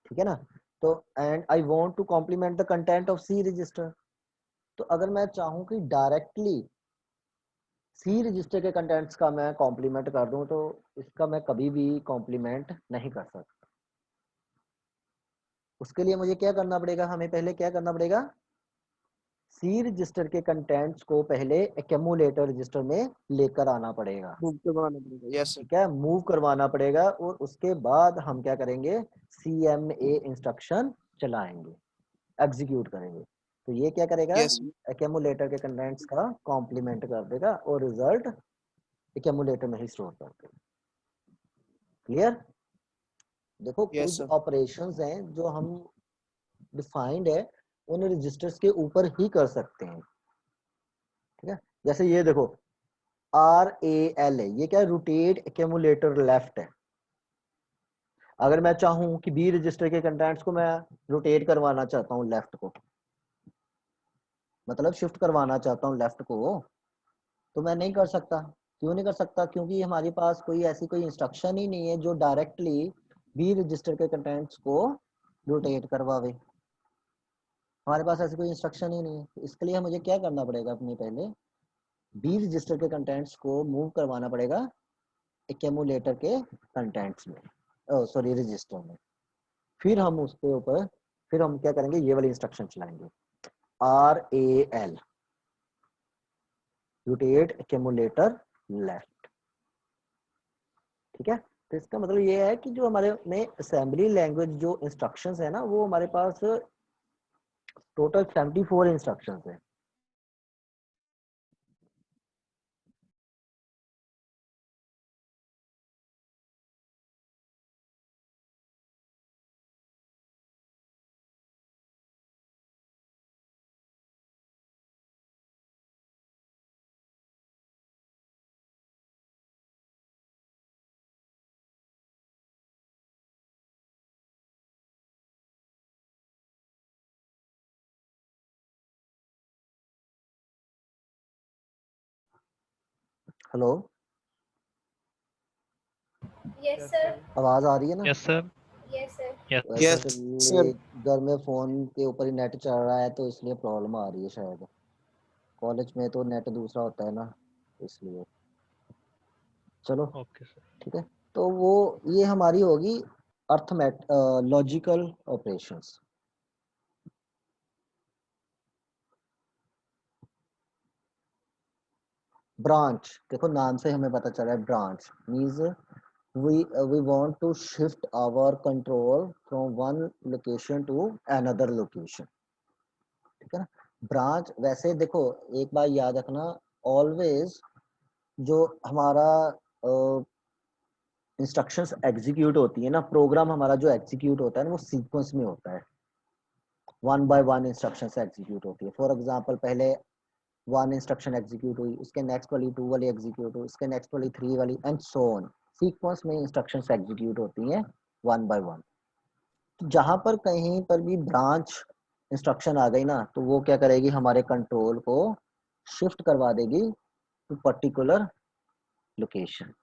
ठीक है ना, तो and I want to complement the content of C register, तो अगर मैं चाहूँ कि डायरेक्टली सी रजिस्टर के कंटेंट्स का मैं कॉम्प्लीमेंट कर दूं, तो इसका मैं कभी भी कॉम्प्लीमेंट नहीं कर सकता। उसके लिए मुझे क्या करना पड़ेगा, हमें पहले क्या करना पड़ेगा, सी रजिस्टर के कंटेंट्स को पहले एक्यूमुलेटर रजिस्टर में लेकर आना पड़ेगा, मूव करवाना पड़ेगा। Yes sir. ठीक है, मूव करवाना पड़ेगा, और उसके बाद हम क्या करेंगे, CMA इंस्ट्रक्शन चलाएंगे, एग्जीक्यूट करेंगे। तो ये क्या करेगा, यस सर। एक्यूमुलेटर के कंटेंट्स का कॉम्प्लीमेंट कर देगा और रिजल्ट एक्यूमुलेटर में ही स्टोर कर देगा, क्लियर। देखो यस कुछ सर। ऑपरेशंस हैं जो हम डिफाइंड है, उन रजिस्टर्स के ऊपर ही कर सकते हैं, ठीक है। जैसे ये देखो RAL है, ये क्या है, रोटेट एक्यूमुलेटर लेफ्ट है। अगर मैं चाहूं कि बी रजिस्टर के कंटेंट्स को मैं रोटेट करवाना चाहता हूं लेफ्ट को, मतलब शिफ्ट करवाना चाहता हूं लेफ्ट को, तो मैं नहीं कर सकता। क्यों नहीं कर सकता, क्योंकि हमारे पास कोई ऐसी कोई इंस्ट्रक्शन ही नहीं है जो डायरेक्टली बी रजिस्टर के कंटेंट्स को रोटेट करवावे, हमारे पास ऐसी कोई इंस्ट्रक्शन ही नहीं है। तो इसके लिए मुझे क्या करना पड़ेगा, अपने पहले बी रजिस्टर के कंटेंट्स को मूव करवाना पड़ेगा एक्यूमुलेटर के कंटेंट्स में, सॉरी रजिस्टर में, फिर हम उसके ऊपर, फिर हम क्या करेंगे, ये वाली इंस्ट्रक्शन चलाएंगे, RAL, रोटेट एक्यूमुलेटर लेफ्ट, ठीक है। तो इसका मतलब ये है कि जो हमारे में असेंबली लैंग्वेज जो इंस्ट्रक्शंस है ना, वो हमारे पास टोटल 74 इंस्ट्रक्शंस है। Hello, Yes, sir. आवाज आ रही है ना? Yes sir, Yes, sir. Yes तो Yes, एक्चुअली sir. घर में फोन के ऊपर ही नेट चल रहा है तो इसलिए प्रॉब्लम आ रही है शायद। कॉलेज में तो नेट दूसरा होता है ना, इसलिए। चलो ओके सर। ठीक है, तो वो ये हमारी होगी अर्थमेट लॉजिकल ऑपरेशंस। ब्रांच, देखो नाम से हमें पता चला है branch means we want to shift our control from one location to another location, ठीक है ना। ब्रांच वैसे देखो एक बार याद रखना, ऑलवेज जो हमारा इंस्ट्रक्शंस एग्जीक्यूट होती है ना, प्रोग्राम हमारा जो एग्जीक्यूट होता है ना वो सीक्वेंस में होता है, one by one instruction execute होती है। फॉर एग्जांपल पहले वन इंस्ट्रक्शन एग्जीक्यूट हुई, उसके नेक्स्ट वाली टू वाली एग्जीक्यूट हुई, उसके नेक्स्ट वाली थ्री वाली एंड सो ऑन। सीक्वेंस में इंस्ट्रक्शंस एग्जीक्यूट होती हैं वन बाय वन। जहां पर कहीं पर भी ब्रांच इंस्ट्रक्शन आ गई ना तो वो क्या करेगी, हमारे कंट्रोल को शिफ्ट करवा देगी टू पर्टिकुलर लोकेशन,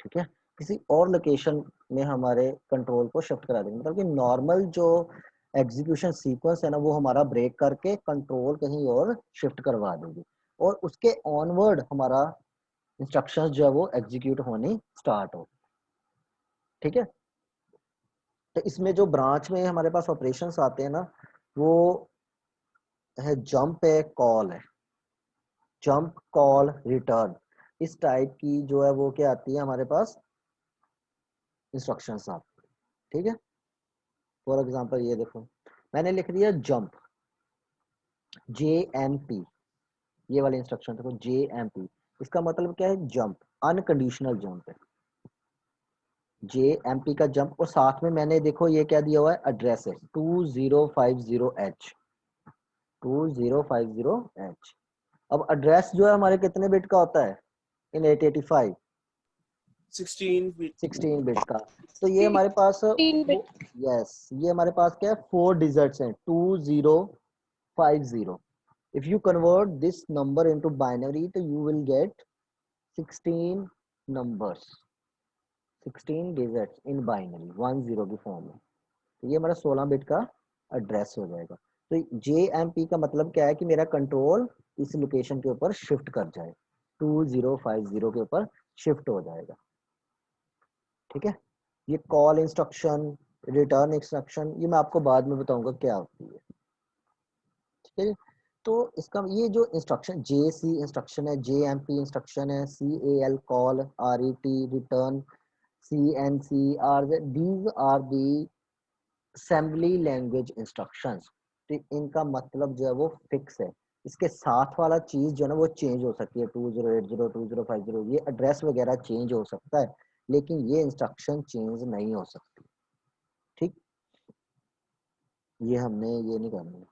ठीक है। किसी और लोकेशन में हमारे कंट्रोल को शिफ्ट करा देंगे, मतलब कि नॉर्मल जो एग्जीक्यूशन सीक्वेंस है ना वो हमारा ब्रेक करके कंट्रोल कहीं और शिफ्ट करवा देगी और उसके ऑनवर्ड हमारा इंस्ट्रक्शंस जो है वो एग्जीक्यूट होनी स्टार्ट हो, ठीक है। तो इसमें जो ब्रांच में हमारे पास ऑपरेशंस आते हैं ना वो है जंप है, कॉल है, जंप कॉल रिटर्न, इस टाइप की जो है वो क्या आती है हमारे पास इंस्ट्रक्शंस आती है, ठीक है। फॉर एग्जांपल ये देखो मैंने लिख दिया जंप, JMP, ये वाले इंस्ट्रक्शन देखो JMP, इसका मतलब क्या है, जंप, अनकंडीशनल जंप है JMP का जंप। और साथ में मैंने देखो ये क्या दिया हुआ है, एड्रेस है 2050H, 2050H। अब एड्रेस जो है हमारे कितने बिट का होता है इन 885, 16 bit. 16 बिट का। तो ये हमारे पास 16 bit. यस ये हमारे पास क्या है, 4 डिजिट्स हैं 2050। if you convert this number into binary तो you will get 16 numbers, 16 digits in binary 10 की फॉर्म में। तो ये हमारा 16 बिट का एड्रेस हो जाएगा। तो JMP का मतलब क्या है कि मेरा कंट्रोल इस लोकेशन के ऊपर शिफ्ट कर जाए, 2050 के ऊपर शिफ्ट हो जाएगा, ठीक है। ये कॉल इंस्ट्रक्शन, रिटर्न इंस्ट्रक्शन, ये मैं आपको बाद में बताऊंगा क्या होती है, ठीक है। तो इसका ये जो इंस्ट्रक्शन JC इंस्ट्रक्शन है, JMP इंस्ट्रक्शन है, CAL call, RET return, CNC are these are the assembly language instructions. तो इनका मतलब जो है वो फिक्स है, इसके साथ वाला चीज जो है ना वो चेंज हो सकती है, 2080 2050 ये एड्रेस वगैरह चेंज हो सकता है लेकिन ये इंस्ट्रक्शन चेंज नहीं हो सकती, ठीक। ये हमने ये नहीं करना है।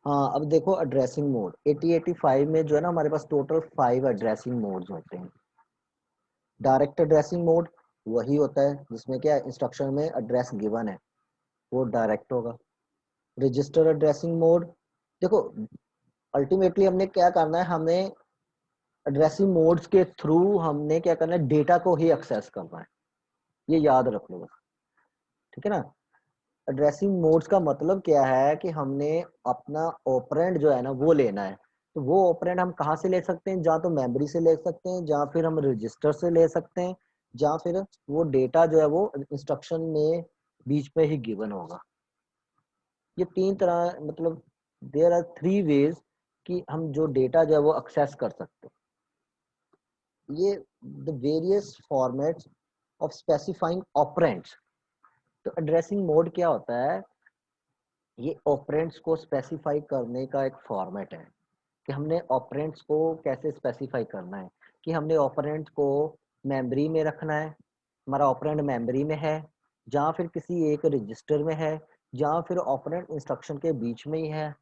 हाँ अब देखो एड्रेसिंग मोड 8085 में जो है ना हमारे पास टोटल 5 एड्रेसिंग मोड्स होते हैं। डायरेक्ट एड्रेसिंग मोड वही होता है जिसमें क्या इंस्ट्रक्शन में एड्रेस गिवन है, वो डायरेक्ट होगा। रजिस्टर एड्रेसिंग मोड, देखो अल्टीमेटली हमने क्या करना है, हमने एड्रेसिंग मोड्स के थ्रू हमने क्या करना है, डेटा को ही एक्सेस करना है, ये याद रख लो बस, ठीक है ना। एड्रेसिंग मोड्स का मतलब क्या है कि हमने अपना ऑपरेंड जो है ना वो लेना है। तो वो ऑपरेंड हम कहाँ से ले सकते हैं, जहाँ तो मेमोरी से ले सकते हैं, जहाँ फिर हम रजिस्टर से ले सकते हैं, जहाँ फिर वो डेटा जो है वो इंस्ट्रक्शन में बीच में ही गिवन होगा। ये तीन तरह, मतलब देयर आर 3 वेज कि हम जो डेटा जो है वो एक्सेस कर सकते हैं। ये the various formats of specifying operands. तो एड्रेसिंग मोड क्या होता है, ये ऑपरेंड्स को स्पेसिफाई करने का एक फॉर्मेट है कि हमने ऑपरेंड्स को कैसे स्पेसिफाई करना है, कि हमने ऑपरेंड्स को मेमोरी में रखना है, हमारा ऑपरेंड मेमोरी में है, जहाँ फिर किसी एक रजिस्टर में है, जहाँ फिर ऑपरेंड इंस्ट्रक्शन के बीच में ही है,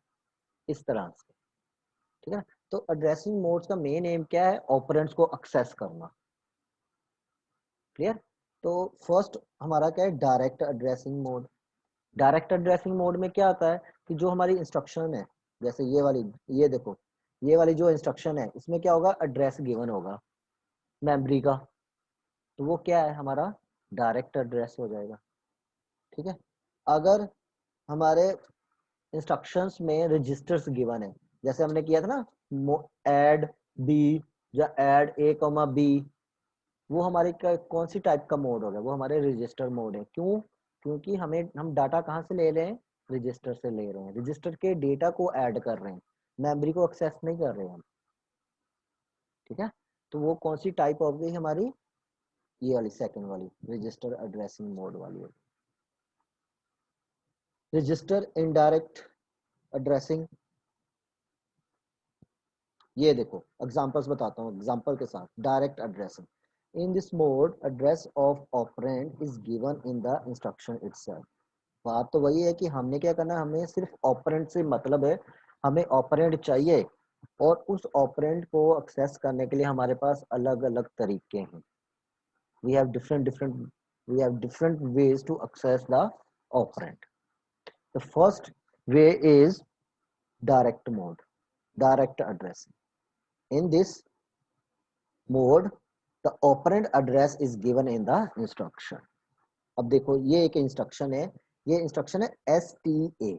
इस तरह से, ठीक है। तो एड्रेसिंग मोड्स का मेन एम क्या है, ऑपरेंड्स को एक्सेस करना, क्लियर। तो फर्स्ट हमारा क्या है, direct addressing mode. Direct addressing mode में क्या आता है कि जो हमारी इंस्ट्रक्शन है, जैसे ये वाली, ये देखो ये वाली जो इंस्ट्रक्शन है इसमें क्या होगा, एड्रेस गिवन होगा, मेमोरी का, तो वो क्या है हमारा डायरेक्ट एड्रेस हो जाएगा। ठीक है, अगर हमारे इंस्ट्रक्शंस में रजिस्टर्स गिवन है, जैसे हमने किया था ना ऐड बी या ऐड ए कॉमा बी, वो हमारे कौन सी टाइप का मोड होगा, वो हमारे रजिस्टर मोड है। क्यों? क्योंकि हम डाटा कहाँ से ले रहे हैं, रजिस्टर से ले रहे हैं, रजिस्टर के डेटा को ऐड कर रहे हैं, मेमोरी को एक्सेस नहीं कर रहे हैं हम। ठीक है, तो वो कौन सी टाइप हो गई हमारी, ये वाली सेकंड वाली रजिस्टर एड्रेसिंग मोड वाली होगी। रजिस्टर इनडायरेक्ट एड्रेसिंग, ये देखो एग्जांपल्स बताता हूँ एग्जांपल के साथ। Direct addressing, in this mode address of operand is given in the instruction itself. बात तो वही है कि हमने क्या करना है, हमें सिर्फ ऑपरेंड से मतलब है, हमें ऑपरेंड चाहिए और उस ऑपरेंड को एक्सेस करने के लिए हमारे पास अलग अलग तरीके हैं। we have different ways to access the operand. The first way is direct mode, direct addressing. In this mode the operand address is given in the instruction. अब देखो ये एक इंस्ट्रक्शन है, ये इंस्ट्रक्शन है STA,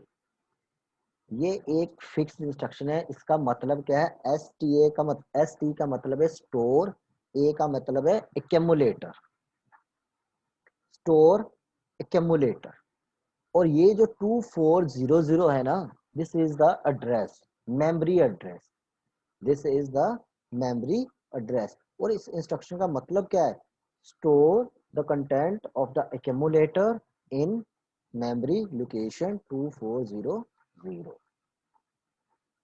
ये एक फिक्स इंस्ट्रक्शन है। इसका मतलब क्या है, STA का ST का मतलब है स्टोर, A का मतलब है एक्यूमुलेटर, स्टोर एक्यूमुलेटर। और ये जो 2400 है ना, this is the address, memory address, this is the memory address. और इस इंस्ट्रक्शन का मतलब क्या है, store the content of the accumulator in memory location 2400।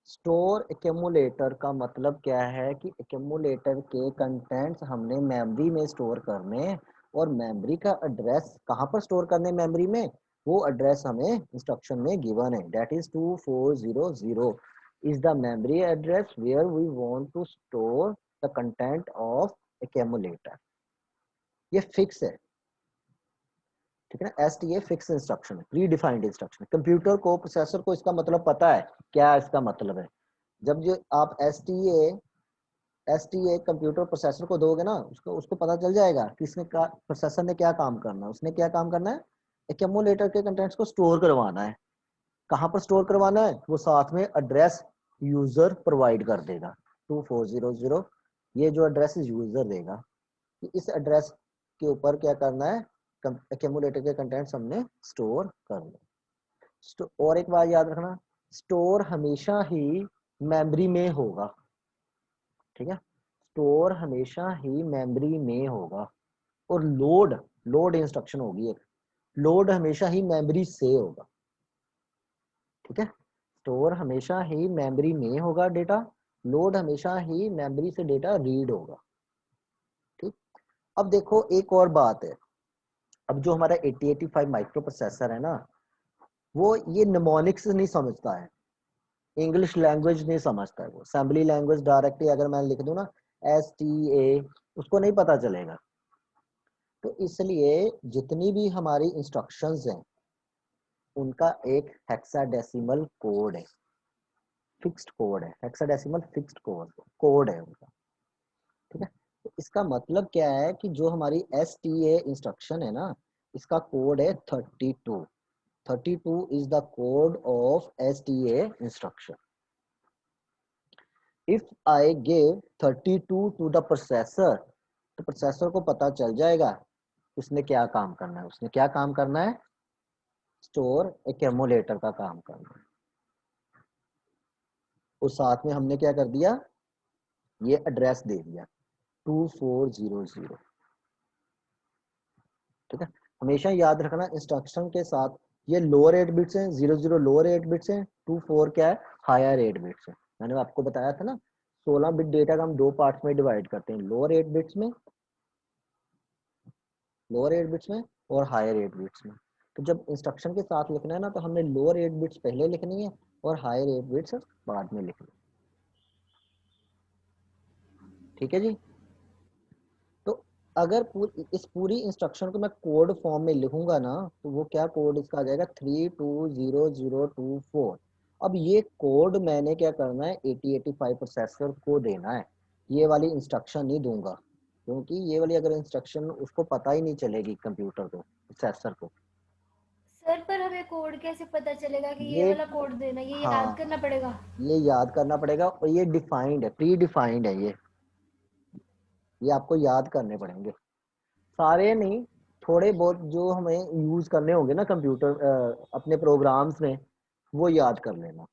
Store accumulator का मतलब क्या है कि एक्यूमुलेटर के कंटेंट्स हमने मेमोरी में स्टोर करने, और मेमोरी का एड्रेस कहाँ पर स्टोर करने मेमोरी में, वो एड्रेस हमें इंस्ट्रक्शन में गिवन है, that is 2400 is the memory address where we want to store the content of accumulator. ये फिक्स है, ठीक है ना। STA फिक्स इंस्ट्रक्शन है, प्री डिफाइंड इंस्ट्रक्शन है। कंप्यूटर को, प्रोसेसर को इसका मतलब पता है, क्या इसका मतलब है। जब जो आप STA कंप्यूटर प्रोसेसर को दोगे ना, उसको पता चल जाएगा कि इसने प्रोसेसर ने क्या काम करना है। उसने क्या काम करना है, एक्यूमुलेटर के कंटेंट्स को स्टोर करवाना है। कहाँ पर स्टोर करवाना है, वो साथ में एड्रेस यूजर प्रोवाइड कर देगा 2400। ये जो एड्रेस यूजर देगा कि इस एड्रेस के ऊपर क्या करना है, एक्यूमुलेटर के कंटेंट्स हमने स्टोर करना। और एक बात याद रखना, स्टोर हमेशा ही मेमोरी में होगा, ठीक है, स्टोर हमेशा ही मेमोरी में होगा। और लोड इंस्ट्रक्शन होगी एक, लोड हमेशा ही मेमोरी से होगा, ठीक है। स्टोर हमेशा ही मेमोरी में होगा डेटा, लोड हमेशा ही मेमोरी से डेटा रीड होगा, ठीक। अब देखो एक और बात है, अब जो हमारा 8085 माइक्रो प्रोसेसर है ना, वो ये निमोनिक्स नहीं समझता है, इंग्लिश लैंग्वेज नहीं समझता है, वो असेंबली लैंग्वेज डायरेक्टली अगर मैं लिख दूं ना STA, उसको नहीं पता चलेगा। तो इसलिए जितनी भी हमारी इंस्ट्रक्शंस हैं उनका एक हेक्साडेसिमल कोड है, फिक्स्ड कोड है, हेक्साडेसिमल फिक्स्ड कोड है उनका, ठीक है। तो इसका मतलब क्या है कि जो हमारी STA इंस्ट्रक्शन है ना, इसका कोड है 32 is the code of STA instruction. If I give 32 to the processor, तो प्रोसेसर को पता चल जाएगा उसने क्या काम करना है। उसने क्या काम करना है, स्टोर एक्यूमुलेटर का काम करना है। और साथ में हमने क्या कर दिया, ये एड्रेस दे दिया 2400, ठीक है। हमेशा याद रखना इंस्ट्रक्शन के साथ ये लोअर 8 बिट्स हैं, 00 लोअर 8 बिट्स हैं, 24 क्या है, हायर 8 बिट्स है। मैंने आपको बताया था ना 16 बिट डेटा का हम दो पार्ट्स में डिवाइड करते हैं, लोअर 8 बिट्स में और हायर 8 बिट्स में। तो जब इंस्ट्रक्शन के साथ लिखना है ना, तो हमने लोअर 8 बिट्स पहले लिखनी है और हायर 8 बिट्स बाद में लिखनी है, ठीक है जी। तो अगर इस पूरी इंस्ट्रक्शन को मैं कोड फॉर्म में लिखूंगा ना, तो वो क्या कोड इसका आ जाएगा 320024। अब ये कोड मैंने क्या करना है, 8085 प्रोसेसर को देना है, ये वाली इंस्ट्रक्शन नहीं दूंगा, क्योंकि ये वाली अगर इंस्ट्रक्शन उसको पता ही नहीं चलेगी कंप्यूटर को, प्रोसेसर को। सर पर हमें कोड कैसे पता चलेगा कि ये ये वाला कोड देना, ये हाँ, याद करना पड़ेगा? ये याद करना पड़ेगा और ये डिफाइंड है, प्री डिफाइंड है ये आपको याद करने पड़ेंगे। सारे नहीं, थोड़े बहुत जो हमें यूज करने होंगे ना कंप्यूटर अपने प्रोग्राम्स में, वो याद कर लेना।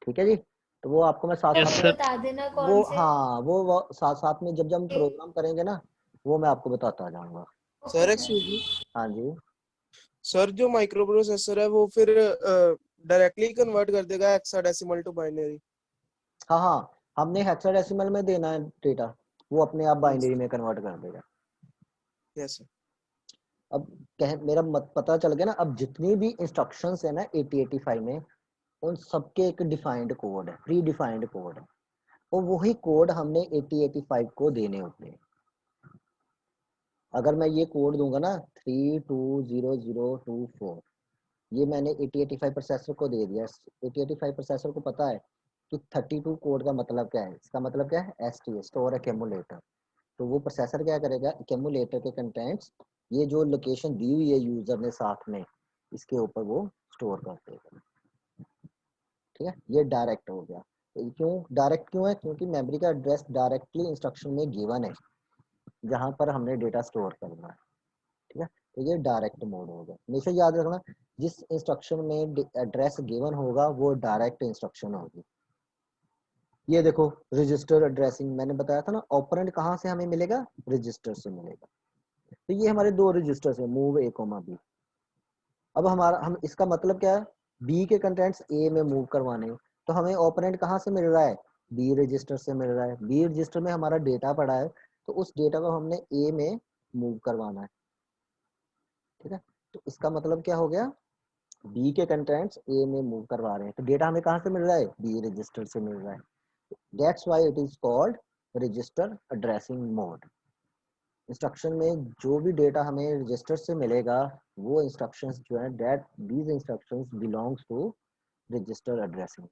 ठीक है जी, तो वो आपको मैं साथ Yes, साथ हमें sir. बता देना वो कौन से। हाँ वो साथ साथ में जब हम प्रोग्राम करेंगे ना, वो मैं आपको बताता जाऊंगा। सर एक्सक्यूज मी हाँ जी, सर, जो माइक्रो प्रोसेसर है वो फिर डायरेक्टली कन्वर्ट कर देगा हेक्साडेसिमल टू बाइनरी? हाँ हाँ, हमने हेक्साडेसिमल में देना है डेटा, वो अपने आप बाइनरी में कन्वर्ट कर देगा। Yes sir. अब मेरा मत पता चल गया ना। अब जितनी भी इंस्ट्रक्शंस है ना 8085 में, उन सबके एक डिफाइंड कोड है, प्री डिफाइंड कोड है, और वही कोड हमने 8085 को देने होते हैं। अगर मैं ये कोड दूंगा ना 320024, ये मैंने 8085 प्रोसेसर को दे दिया। 8085 प्रोसेसर को पता है कि 32 कोड का मतलब क्या है। इसका मतलब क्या है, एसटीए, स्टोर एक्यूमुलेटर। तो वो प्रोसेसर क्या करेगा, एक्यूमुलेटर के कंटेंट्स, ये जो लोकेशन दी हुई है यूजर ने साथ में, इसके ऊपर वो स्टोर कर देगा। ठीक है, ये डायरेक्ट हो गया। तो क्यों डायरेक्ट क्यों है, क्योंकि मेमोरी का एड्रेस डायरेक्टली इंस्ट्रक्शन में गिवन है जहां पर हमने डेटा स्टोर करना है। ठीक है, तो ये डायरेक्ट मोड होगा। हमेशा याद रखना, जिस इंस्ट्रक्शन में एड्रेस गिवन होगा वो डायरेक्ट इंस्ट्रक्शन होगी। ये देखो रजिस्टर एड्रेसिंग, मैंने बताया था ना, ऑपरेंड कहाँ से हमें मिलेगा, रजिस्टर से मिलेगा। तो ये हमारे दो रजिस्टर्स है, मूव ए कोमा बी। अब हम इसका मतलब क्या है, बी के कंटेंट्स ए में मूव करवाने, तो हमें ऑपरेंड कहाँ से मिल रहा है, बी रजिस्टर से मिल रहा है। बी रजिस्टर में हमारा डेटा पड़ा है, तो उस डेटा को हमने ए में मूव करवाना है। ठीक है, तो इसका मतलब क्या हो गया, बी के कंटेंट्स ए में मूव करवा रहे हैं, तो डेटा हमें कहाँ से मिल रहा है, बी रजिस्टर से मिल रहा है। That's why it is called register addressing mode. Instruction में जो भी डेटा हमें रजिस्टर से मिलेगा, वो इंस्ट्रक्शंस जो है, that these instructions belongs to register addressing.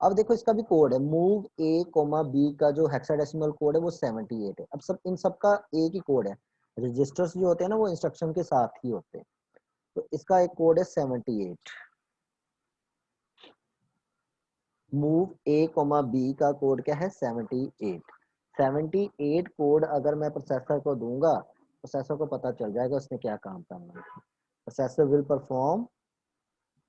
अब देखो इसका भी कोड है, मूव ए कोमा बी का जो हेक्साडेसिमल कोड है वो 78 है। अब सब इन सब का एक ही कोड है, रजिस्टर्स जो होते हैं ना वो इंस्ट्रक्शन के साथ ही होते हैं, तो इसका एक कोड है 78। मूव ए कोमा बी का कोड क्या है, 78। 78 कोड अगर मैं प्रोसेसर को दूंगा, प्रोसेसर को पता चल जाएगा उसने क्या काम करना है। Processor will perform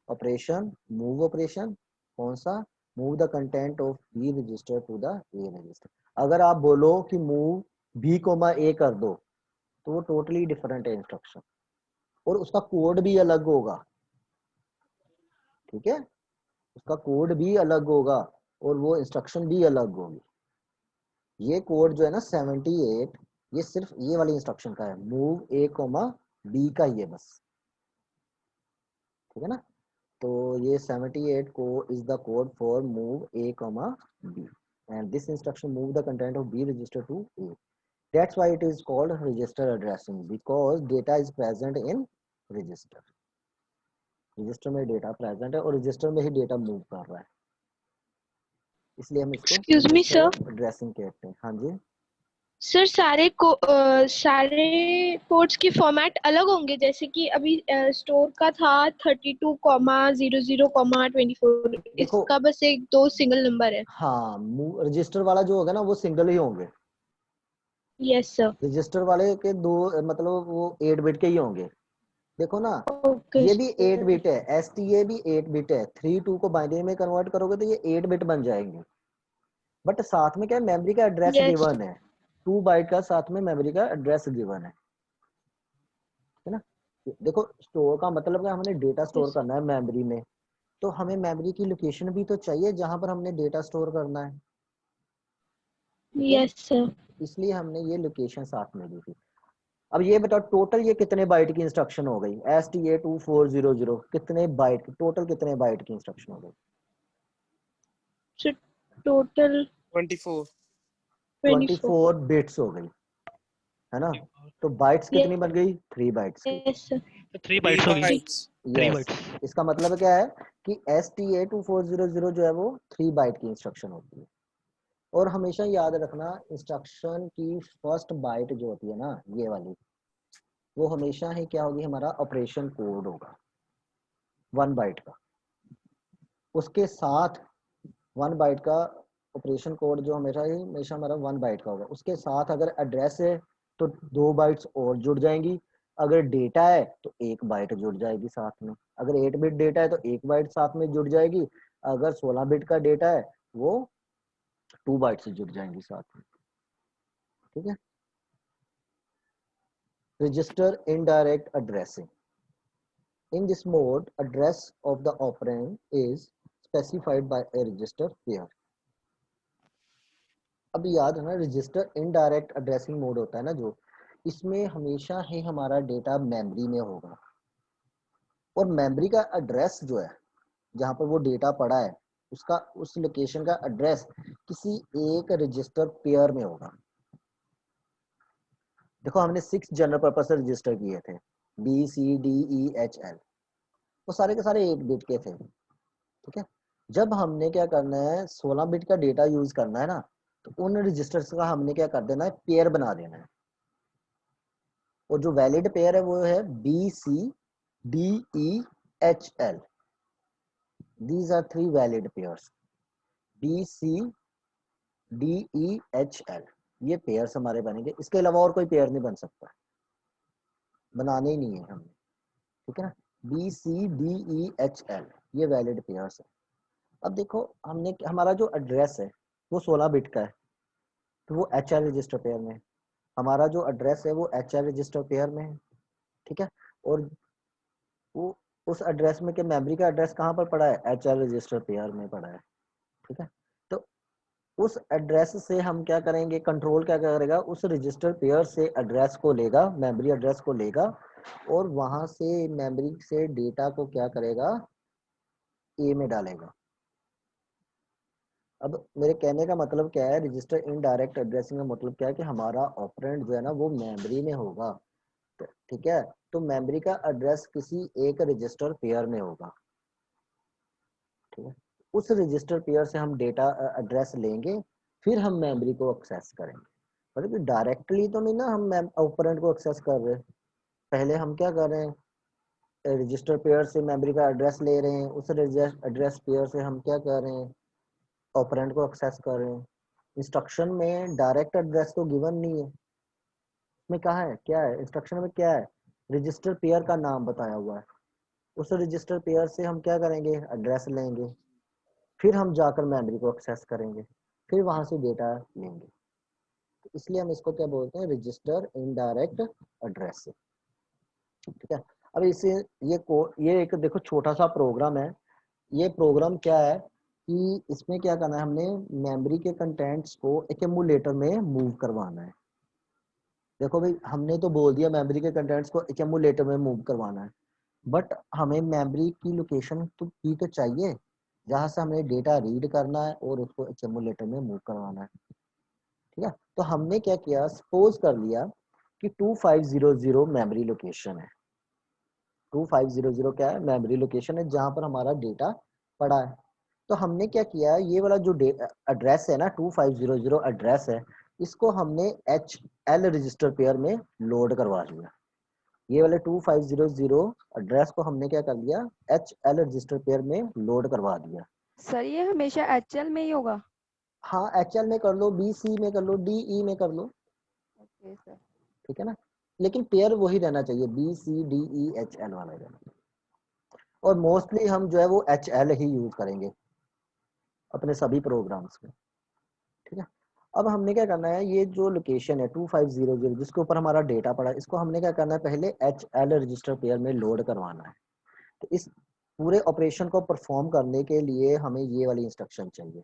operation, move operation, कौन सा, move the content of B register to the A register. अगर आप बोलो कि मूव बी कोमा ए कर दो, तो वो टोटली डिफरेंट है इंस्ट्रक्शन, और उसका कोड भी अलग होगा। ठीक है, उसका कोड भी अलग होगा और वो इंस्ट्रक्शन भी अलग होगी। ये कोड जो है ना 78, ये सिर्फ ये वाली इंस्ट्रक्शन का है, मूव ए कोमा बी का ही है बस। ठीक है ना, तो ये 78 को is the code for move A comma B, and this instruction move the content of B register to A. That's why it is called register addressing, because data is present in register. Register में data present है और register में ही data move कर रहा है, इसलिए हम इसको excuse me sir, register addressing कहते हैं। हाँ जी, सर सारे पोर्ट्स की फॉर्मेट अलग होंगे, जैसे कि अभी स्टोर का था 32,00,24, देखो इसका बस एक दो सिंगल नंबर है। हाँ, रजिस्टर वाला जो होगा ना वो सिंगल ही होंगे। Yes sir. रजिस्टर वाले के दो मतलब वो 8 बिट के ही होंगे। देखो ना, ओके ये भी 8 बिट है, एसटीए भी 8 बिट है। 32 को बाइनरी में कन्वर्ट करोगे तो ये 8 बिट बन जाएंगे, बट साथ में क्या है, मेमोरी का एड्रेस यस। गिवन है, 2 बाइट का साथ में मेमोरी का एड्रेस गिवन है ना। देखो स्टोर का मतलब क्या, हमने डेटा स्टोर करना है मेमोरी में, तो हमें मेमोरी की लोकेशन भी तो चाहिए जहां पर हमने डेटा स्टोर करना है। ठीक है, यस सर। इसलिए हमने ये लोकेशन साथ में दी थी। अब ये बताओ टोटल ये कितने बाइट की इंस्ट्रक्शन हो गई, STA2400 कितने बाइट, टोटल कितने बाइट की इंस्ट्रक्शन हो गई, टोटल 24। 24 बिट्स हो गई, है ना। तो बाइट्स कितनी बन गई, 3 बाइट्स की। Yes sir. तो 3 बाइट्स होगी। 3 यस, बाइट्स। इसका मतलब क्या है कि STA2400 जो है वो 3 बाइट की इंस्ट्रक्शन होती है, और हमेशा याद रखना इंस्ट्रक्शन की फर्स्ट बाइट जो होती है ना, ये वाली, वो हमेशा ही क्या होगी, हमारा ऑपरेशन कोड होगा 1 बाइट का। उसके साथ 1 बाइट का ऑपरेशन कोड जो हमेशा हमारा 1 बाइट का होगा। उसके साथ अगर एड्रेस है तो 2 बाइट्स और जुड़ जाएंगी, अगर डेटा है तो 1 बाइट जुड़ जाएगी साथ में, अगर 8 बिट डेटा है तो 1 बाइट साथ में जुड़ जाएगी, अगर 16 बिट का डेटा है वो 2 बाइट से जुड़ जाएंगी साथ में। ठीक है। Register indirect addressing. In this mode, address of the operand is specified by a register pair. अब याद है ना, रजिस्टर इनडायरेक्ट एड्रेसिंग मोड होता है ना जो, इसमें हमेशा ही हमारा डेटा मेमोरी में होगा, और मेमोरी का एड्रेस जो है जहाँ पर वो डेटा पड़ा है उसका, उस लोकेशन का एड्रेस किसी एक रजिस्टर पेयर में होगा। देखो हमने 6 जनरल पर्पस रजिस्टर किए थे, BCDEHL, वो सारे के सारे 1 बिट के थे। ठीक है। जब हमने क्या करना है, 16 बिट का डेटा यूज करना है ना, तो उन रजिस्टर्स का हमने क्या कर देना है, पेयर बना देना है। और जो वैलिड पेयर है वो है BCDEHL। These are 3 valid pairs, BCDEHL, ये पेयर्स हमारे बनेंगे। इसके अलावा और कोई पेयर नहीं बन सकता, बनाने ही नहीं है हमने। ठीक है ना, BCDEHL ये वैलिड पेयर्स है। अब देखो हमने, हमारा जो एड्रेस है वो 16 बिट का है, तो वो HL रजिस्टर पेयर में है। हमारा जो एड्रेस है वो HL रजिस्टर पेयर में है। ठीक है। और वो उस एड्रेस में के मेमोरी का एड्रेस कहाँ पर पड़ा है, HL रजिस्टर पेयर में पड़ा है। ठीक है। तो उस एड्रेस से हम क्या करेंगे, कंट्रोल क्या करेगा, उस रजिस्टर पेयर से एड्रेस को लेगा, मेमोरी एड्रेस को लेगा, और वहां से मेमोरी से डेटा को क्या करेगा, ए में डालेगा। अब मेरे कहने का मतलब क्या है, रजिस्टर इनडायरेक्ट एड्रेसिंग का मतलब क्या है कि हमारा ऑपरेंड जो है ना वो मेमोरी में होगा। तो ठीक है, तो मेमोरी का एड्रेस किसी एक रजिस्टर पेयर में होगा। ठीक है। उस रजिस्टर पेयर से हम डेटा एड्रेस लेंगे, फिर हम मेमोरी को एक्सेस करेंगे। मतलब कि डायरेक्टली तो नहीं ना हम ऑपरेंड को एक्सेस कर रहे हैं, पहले हम क्या कर रहे हैं, रजिस्टर पेयर से मेमोरी का एड्रेस ले रहे हैं, उस एड्रेस पेयर से हम क्या कर रहे हैं, ऑपरेंड को एक्सेस कर रहे हैं। इंस्ट्रक्शन में डायरेक्ट एड्रेस तो गिवन नहीं है, में कहा है, क्या है इंस्ट्रक्शन में, क्या है, रजिस्टर पेयर का नाम बताया हुआ है। उस रजिस्टर पेयर से हम क्या करेंगे, एड्रेस लेंगे, फिर हम जाकर मेमोरी को एक्सेस करेंगे, फिर वहां से डेटा लेंगे। तो इसलिए हम इसको क्या बोलते हैं, रजिस्टर इनडायरेक्ट एड्रेस। ठीक है। अब इसे ये एक देखो छोटा सा प्रोग्राम है। ये प्रोग्राम क्या है कि इसमें क्या करना है, हमने मेमोरी के कंटेंट्स को एक एमुलेटर में मूव करवाना है। देखो भाई हमने तो बोल दिया मेमोरी के कंटेंट्स को एक एमुलेटर में मूव करवाना है, बट हमें मेमोरी की लोकेशन तो की तो चाहिए जहाँ से हमें डेटा रीड करना है और उसको एक एमुलेटर में मूव करवाना है। ठीक है। तो हमने क्या किया, सपोज कर लिया कि 2500 मेमोरी लोकेशन है। 2500 क्या है, मेमोरी लोकेशन है जहाँ पर हमारा डेटा पड़ा है। तो हमने क्या किया, ये वाला जो एड्रेस है ना 2500 एड्रेस है, इसको हमने HL रजिस्टर पेयर में लोड करवा लिया। ये वाले 2500 एड्रेस को हमने क्या कर लिया, HL रजिस्टर पेयर में लोड करवा दिया। सर ये हमेशा HL में ही होगा? हाँ HL में कर लो, BC में कर लो, DE में कर लो। Okay sir. ठीक है ना, लेकिन पेयर वही रहना चाहिए, BCDEHL वाला रहना। और मोस्टली हम जो है वो HL ही यूज करेंगे अपने सभी प्रोग्राम्स में। ठीक है। अब हमने क्या करना है, ये जो लोकेशन है 2500 जिसके ऊपर हमारा डेटा पड़ा है, इसको हमने क्या करना है, पहले HL रजिस्टर पेयर में लोड करवाना है। तो इस पूरे ऑपरेशन को परफॉर्म करने के लिए हमें ये वाली इंस्ट्रक्शन चाहिए,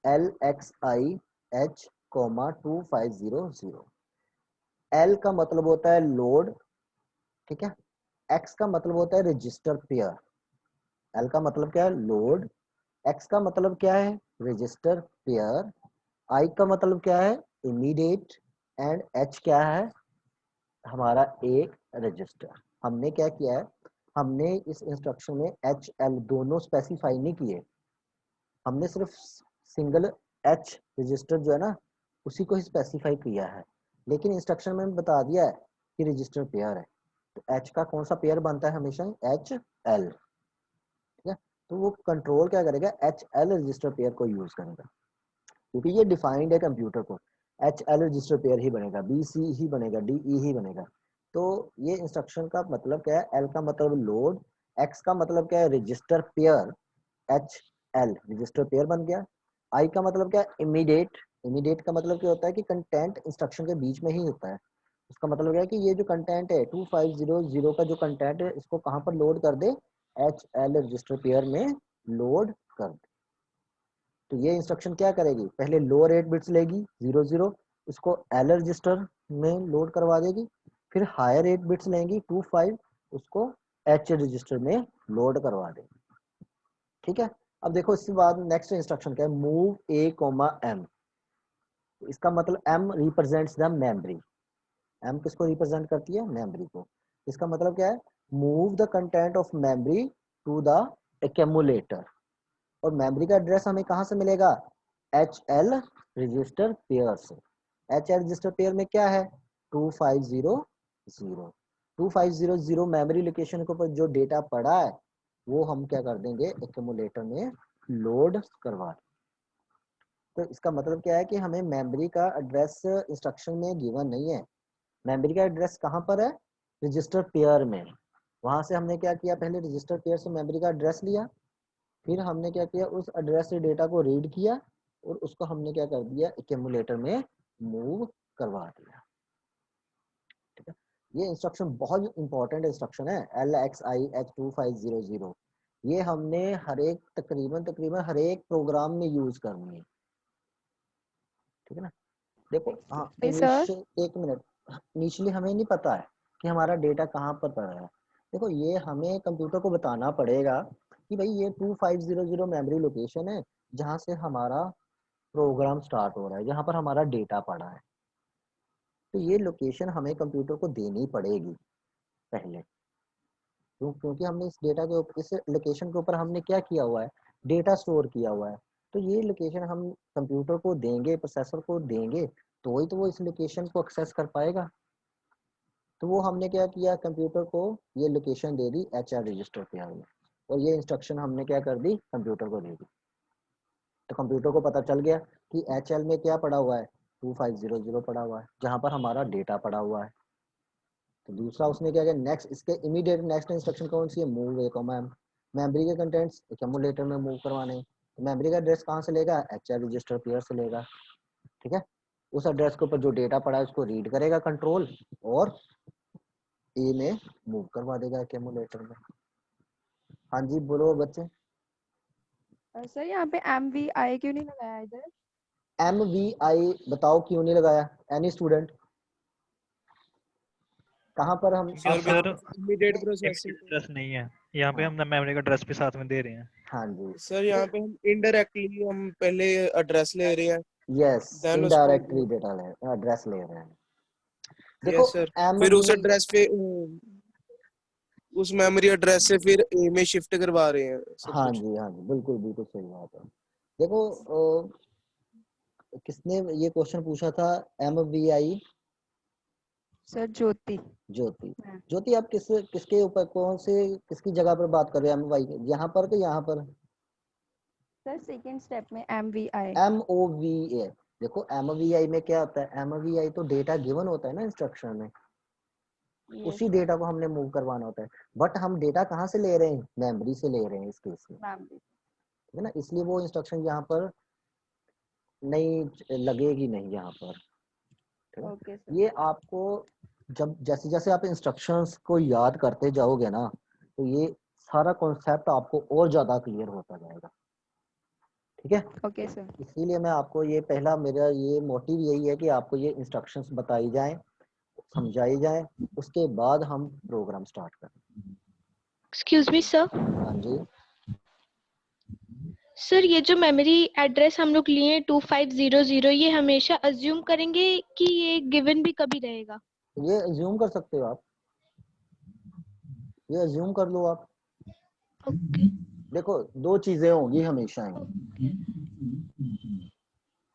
LXIH, 2500। L का मतलब होता है लोड, ठीक है। X का मतलब होता है रजिस्टर पेयर। L का मतलब क्या है, लोड। X का मतलब क्या है, रजिस्टर पेयर। I का मतलब क्या है, इमीडिएट। एंड H क्या है, हमारा एक रजिस्टर। हमने क्या किया है, हमने इस इंस्ट्रक्शन में HL दोनों स्पेसिफाई नहीं किए, हमने सिर्फ सिंगल एच रजिस्टर जो है ना उसी को ही स्पेसिफाई किया है, लेकिन इंस्ट्रक्शन में बता दिया है कि रजिस्टर पेयर है, तो एच का कौन सा पेयर बनता है हमेशा एच एल, ठीक है। तो वो कंट्रोल क्या करेगा, एच एल रजिस्टर पेयर को यूज करेगा, क्योंकि ये डिफाइंड है कंप्यूटर को, एच एल रजिस्टर पेयर ही बनेगा, बी सी ही बनेगा, डी ई ही बनेगा। तो ये इंस्ट्रक्शन का मतलब क्या है, एल का मतलब लोड, एक्स का मतलब क्या है register pair, H L register pair बन गया। आई का मतलब क्या है इमीडिएट, इमीडिएट का मतलब क्या होता है कि कंटेंट इंस्ट्रक्शन के बीच में ही होता है, उसका मतलब क्या है कि ये जो कंटेंट है 2500 का जो कंटेंट है इसको कहाँ पर लोड कर दे, एच एल रजिस्टर पेयर में लोड कर दे। तो ये इंस्ट्रक्शन क्या करेगी, पहले लोअर 8 बिट्स लेगी 00, उसको एल रजिस्टर में लोड करवा देगी, फिर हायर 8 बिट्स लेंगी 25, उसको एच रजिस्टर में लोड करवा देगी, ठीक है। अब देखो इसके बाद नेक्स्ट इंस्ट्रक्शन क्या है, मूव ए कोमा एम। इसका मतलब M represents the memory, M किसको रिप्रेजेंट करती है, मेमोरी को। इसका मतलब क्या है, move the content of memory to the accumulator, और मेमोरी का एड्रेस हमें कहाँ से मिलेगा, एच एल रजिस्टर पेयर से। एच एल रजिस्टर पेयर में क्या है 2500, 2500 मेमोरी लोकेशन के ऊपर जो डेटा पड़ा है वो हम क्या कर देंगे, एक्यूमुलेटर में लोड करवा देंगे। तो इसका मतलब क्या है कि हमें मेमोरी का एड्रेस इंस्ट्रक्शन में गिवन नहीं है, मेमोरी का एड्रेस कहाँ पर है, रजिस्टर पेयर में। वहां से हमने क्या किया, पहले रजिस्टर पेयर से मेमोरी का एड्रेस लिया, फिर हमने क्या किया, उस एड्रेस से डेटा को रीड किया और उसको हमने क्या कर दिया, एक्यूमुलेटर में मूव करवा दिया, ठीक है। ये इंस्ट्रक्शन बहुत इंपॉर्टेंट इंस्ट्रक्शन है, LXI H2500, ये हमने हर एक तकरीबन हर एक प्रोग्राम में यूज करनी है, ठीक है ना। देखो हाँ सर एक मिनट, इनिशियली हमें नहीं पता है कि हमारा डेटा कहाँ पर पड़ा है। देखो ये हमें कंप्यूटर को बताना पड़ेगा कि भाई ये 2500 मेमोरी लोकेशन है जहाँ से हमारा प्रोग्राम स्टार्ट हो रहा है, जहाँ पर हमारा डेटा पड़ा है। तो ये लोकेशन हमें कंप्यूटर को देनी पड़ेगी पहले, क्योंकि हमने इस डेटा के ऊपर, इस लोकेशन के ऊपर हमने क्या किया हुआ है, डेटा स्टोर किया हुआ है। तो ये लोकेशन हम कंप्यूटर को देंगे, प्रोसेसर को देंगे, तो वही तो वो इस लोकेशन को एक्सेस कर पाएगा। तो वो हमने क्या किया, कंप्यूटर को ये location they the H R register pair में, और ये इंस्ट्रक्शन हमने क्या कर दी, कंप्यूटर को दे दी। तो कंप्यूटर को पता चल गया कि एच एल में क्या पड़ा हुआ है, 2500 पड़ा हुआ है, जहाँ पर हमारा डेटा पड़ा हुआ है। तो दूसरा उसने क्या किया, नेक्स्ट इसके इमीडिएट नेक्स्ट इंस्ट्रक्शन कौन सी है, मूव ए कॉमा एम। मेमोरी के कंटेंट्स एक्यूमुलेटर में मूव करवाने, तो मेमोरी का एड्रेस कहाँ से लेगा, एच आर रजिस्टर पेयर से लेगा, ठीक है। उस एड्रेस के ऊपर जो डेटा पड़ा है उसको रीड करेगा कंट्रोल, और ए में मूव करवा देगा एक्यूमुलेटर में। हाँ जी बोलो बच्चे। सर यहाँ पे MVI क्यों नहीं लगाया इधर? MVI बताओ क्यों नहीं लगाया, एनी स्टूडेंट, कहाँ पर हम हाँ सर, इमीडिएट प्रोसेसिंग। एड्रेस नहीं है यहाँ पे, हाँ। हम मेमोरी का एड्रेस भी साथ में दे रहे हैं। हाँ जी सर यहाँ पे हम इनडायरेक्टली हम पहले एड्रेस ले रहे हैं, यस, देन उसको इनडायरेक्टली डेटा ले एड्रेस ले रहे हैं। देखो यस सर, फिर उस एड्रेस पे उस मेमोरी एड्रेस से फिर ए में शिफ्ट करवा रहे हैं सब हाँ कुछ। जी हाँ जी बिल्कुल बिल्कुल सही बात है। देखो किसने ये क्वेश्चन पूछा था, MVI, सर ज्योति। ज्योति। हाँ। ज्योति आप किसके ऊपर, कौन से किसकी जगह पर बात कर रहे हैं, MVI के यहाँ पर कि यहाँ पर, सर सेकंड स्टेप में MVI। MOVA। देखो MVI में क्या होता है, MVI तो डेटा गिवन होता है ना इंस्ट्रक्शन में, उसी डेटा को हमने मूव करवाना होता है, बट हम डेटा कहाँ से ले रहे हैं, मेमोरी से ले रहे हैं इस केस में, ठीक है ना। इसलिए वो इंस्ट्रक्शन यहाँ पर नहीं लगेगी, नहीं यहाँ पर, ठीक है। Okay sir. ये आपको जब जैसे जैसे आप इंस्ट्रक्शंस को याद करते जाओगे ना, तो ये सारा कॉन्सेप्ट आपको और ज्यादा क्लियर होता जाएगा, ठीक है। Okay sir. इसीलिए मैं आपको ये पहला मेरा ये मोटिव यही है कि आपको ये इंस्ट्रक्शंस बताई जाएं, समझाई जाए, उसके बाद हम प्रोग्राम स्टार्ट करें। Excuse me sir. हाँ जी सर ये जो मेमोरी एड्रेस हम लोग लिए 2500, ये हमेशा अज्यूम करेंगे कि ये गिवन भी कभी रहेगा? ये अज्यूम कर सकते हो आप, ये अज्यूम कर लो आप। ओके। देखो दो चीजें होंगी हमेशा ही,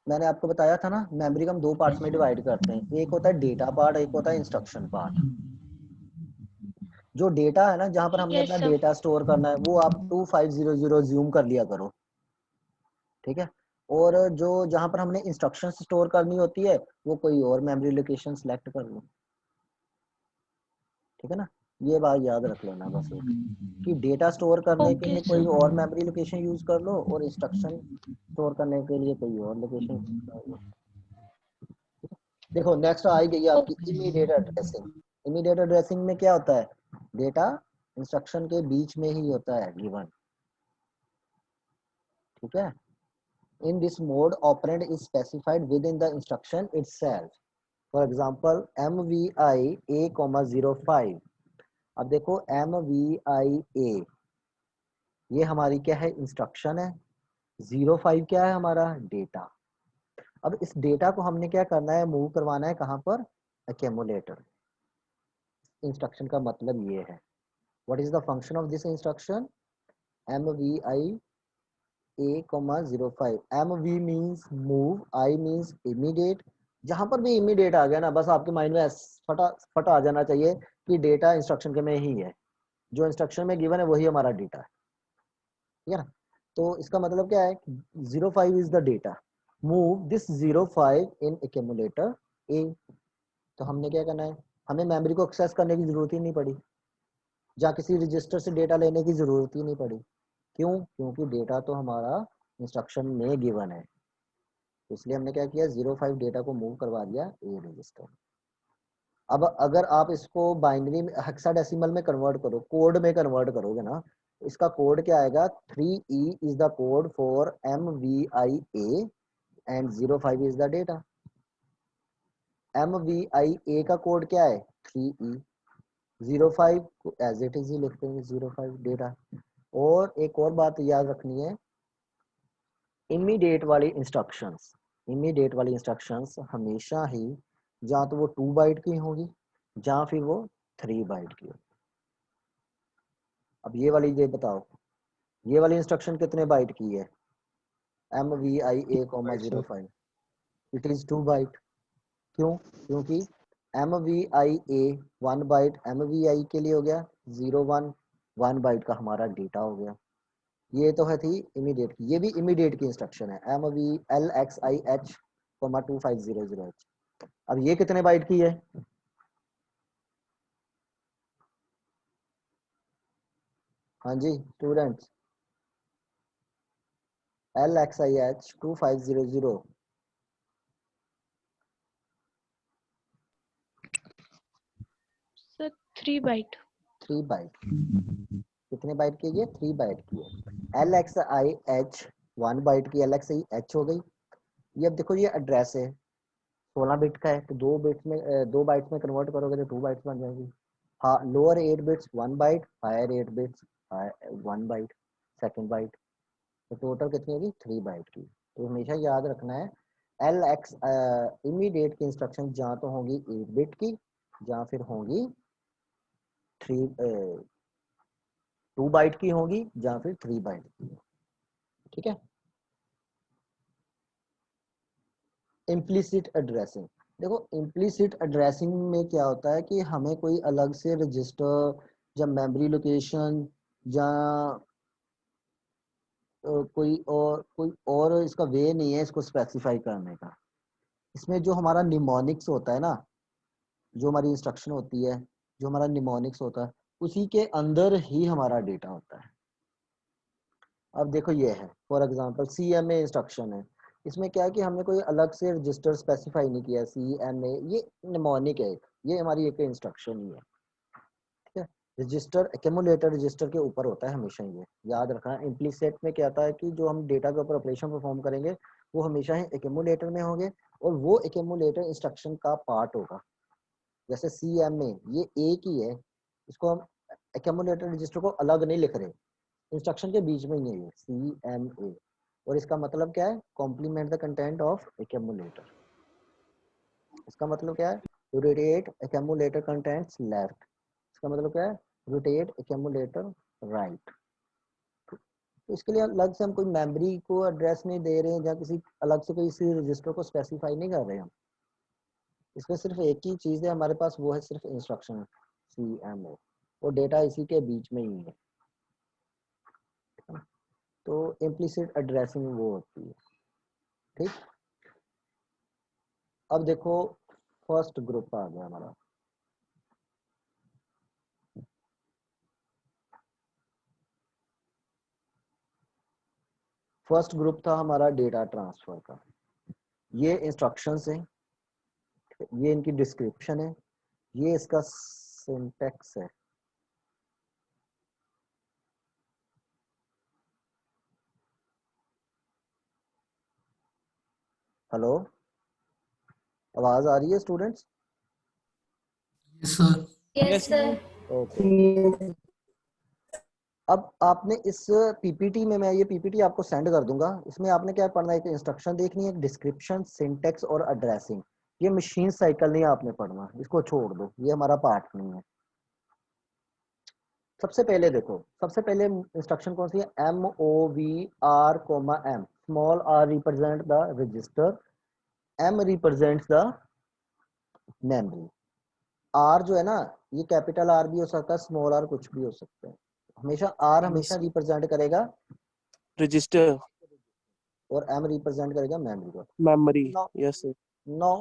मैंने आपको बताया था ना, मेमोरी को हम दो पार्ट्स में डिवाइड करते हैं, एक होता है डेटा पार्ट, एक होता है इंस्ट्रक्शन पार्ट। जो डेटा है ना, जहां पर हमने Yes, अपना sir. डेटा स्टोर करना है, वो आप 2500 ज्यूम कर लिया करो, ठीक है। और जो जहां पर हमने इंस्ट्रक्शन स्टोर करनी होती है, वो कोई और मेमोरी लोकेशन सेलेक्ट कर लो, ठीक है ना। ये बात याद रख लेना बस एक, कि डेटा स्टोर करने के Okay, लिए sir. कोई और मेमोरी लोकेशन यूज कर लो, और इंस्ट्रक्शन स्टोर करने के लिए कोई और लोकेशन यूज कर लो। देखो नेक्स्ट आई गई आपकी Okay. Immediate addressing. Immediate addressing में क्या होता है, डेटा इंस्ट्रक्शन के बीच में ही होता है गिवन, ठीक है। in this mode operand is specified within the instruction itself. For example mvi a, 05। अब देखो mvi a ये हमारी क्या है, इंस्ट्रक्शन है, 05 क्या है हमारा, डेटा। अब इस डेटा को हमने क्या करना है, मूव करवाना है कहाँ पर, एक्यूमुलेटर। इंस्ट्रक्शन का मतलब ये है, what is the function of this instruction, mvi a,05। mv means move, I means immediate। जहां पर भी immediate आ गया ना, बस आपके माइंड में फटा आ जाना चाहिए कि डेटा इंस्ट्रक्शन के में ही है, जो इंस्ट्रक्शन में गिवन है वही हमारा डेटा है, ठीक है ना। तो इसका मतलब क्या है, 05 is the data, move this 05 in accumulator A. तो हमने क्या करना है, हमें मेमोरी को एक्सेस करने की जरूरत ही नहीं पड़ी, जहाँ किसी रजिस्टर से डेटा लेने की जरूरत ही नहीं पड़ी। क्यों, क्योंकि डेटा तो हमारा इंस्ट्रक्शन में गिवन है, तो इसलिए हमने क्या किया, 05 डेटा को मूव करवा दिया ए रजिस्टर। अब अगर आप इसको बाइनरी में, हेक्साडेसिमल में कन्वर्ट करो, कोड में कन्वर्ट करोगे ना, इसका कोड क्या आएगा, 3e is the code for mvia and 05 is the data. mvia का कोड क्या है, 3e, 05 को एज इट इज ही लिखते हैं, 05 डेटा। और एक और बात याद रखनी है, इमीडिएट वाली इंस्ट्रक्शंस, इमीडिएट वाली इंस्ट्रक्शंस हमेशा ही जहाँ तो वो 2 बाइट की होगी, जहाँ फिर वो 3 बाइट की होगी। अब ये वाली ये बताओ, ये वाली इंस्ट्रक्शन कितने बाइट की है, mvia, 05, इट इज 2 बाइट। क्यों, क्योंकि mvia 1 बाइट mvi के लिए हो गया, 01 1 बाइट का हमारा डेटा हो गया। ये तो है थी इमीडिएट की, ये भी इमीडिएट की इंस्ट्रक्शन है, mvlxih, 2500h। अब ये कितने बाइट की है, हाँ जी students, lxih 2500, Sir, 3 byte. 3 byte. कितने बाइट की है, ये 3 बाइट की है। lxih 1 बाइट की, lxih हो गई। ये अब देखो ये एड्रेस है, 16 बिट का है, तो 2 बिट्स में 2 बाइट्स में कन्वर्ट करोगे तो 2 बाइट्स बन जाएगी। हाँ, lower 8 bits 1 byte, higher 8 bits 1 byte, second byte. तो टोटल कितनी होगी, 3 बाइट की। तो हमेशा याद रखना है, lx इमीडिएट की इंस्ट्रक्शन जहाँ तो होंगी 8 बिट की, जहाँ फिर होंगी 2 बाइट की होगी, जहाँ फिर 3 बाइट की, ठीक है। इम्प्लिसिट एड्रेसिंग, देखो इम्प्लिसिट एड्रेसिंग में क्या होता है कि हमें कोई अलग से रजिस्टर या मेमोरी लोकेशन या कोई और इसका वे नहीं है इसको स्पेसिफाई करने का। इसमें जो हमारा निमोनिक्स होता है ना, जो हमारी इंस्ट्रक्शन होती है, जो हमारा निमोनिक्स होता है, उसी के अंदर ही हमारा डेटा होता है। अब देखो ये है फॉर एग्जांपल CMA इंस्ट्रक्शन है, इसमें क्या है कि हमने कोई अलग से रजिस्टर स्पेसिफाई नहीं किया, CMA ये निमोनिक है, ये हमारी एक इंस्ट्रक्शन ही है, ठीक है। रजिस्टर एक्यूमुलेटर रजिस्टर के ऊपर होता है हमेशा, ये याद रखना। इम्प्लीसिट में क्या होता है कि जो हम डेटा के ऊपर ऑपरेशन परफॉर्म करेंगे वो हमेशा ही एक्यूमुलेटर में होंगे, और वो एक्यूमुलेटर इंस्ट्रक्शन का पार्ट होगा। जैसे CMA ये एक ही है, इसको हम एक्यूमुलेटर रजिस्टर को अलग नहीं लिख रहे, इंस्ट्रक्शन के बीच में ही है ये CMA, और इसका मतलब क्या है, complement the content of accumulator. इसका मतलब क्या है, रोटेट एक्यूमुलेटर कंटेंट्स लेफ्ट, इसका मतलब क्या है, रोटेट एक्यूमुलेटर राइट। तो इसके लिए अलग से हम कोई मेमोरी को एड्रेस नहीं दे रहे हैं या किसी अलग से कोई इसी रजिस्टर को स्पेसिफाई नहीं कर रहे हैं हम। इसमें सिर्फ एक ही चीज़ है हमारे पास, वो है सिर्फ इंस्ट्रक्शन CMO, और डेटा इसी के बीच में ही है। तो इम्प्लिसिट एड्रेसिंग वो होती है। ठीक, अब देखो फर्स्ट ग्रुप आ गया हमारा। फर्स्ट ग्रुप था हमारा डेटा ट्रांसफर का। ये इंस्ट्रक्शंस हैं, ये इनकी डिस्क्रिप्शन है, ये इसका सिंटैक्स है। हेलो, आवाज आ रही है स्टूडेंट्स? Yes sir. ओके, अब आपने इस पीपीटी में, मैं ये पीपीटी आपको सेंड कर दूंगा, इसमें आपने क्या पढ़ना है, एक इंस्ट्रक्शन देखनी है, डिस्क्रिप्शन, सिंटैक्स और एड्रेसिंग। ये मशीन साइकिल नहीं आपने पढ़ना, इसको छोड़ दो, ये हमारा पार्ट नहीं है। सबसे पहले देखो, सबसे पहले इंस्ट्रक्शन कौन सी है, MOVR, small r represent the register, M represents the memory. R जो है ना, ये कैपिटल R भी हो सकता है, स्मॉल r कुछ भी हो सकता है। हमेशा R हमेशा रिप्रेजेंट करेगा रजिस्टर और M रिप्रेजेंट करेगा मेमोरी को। Memory. Now, yes sir. now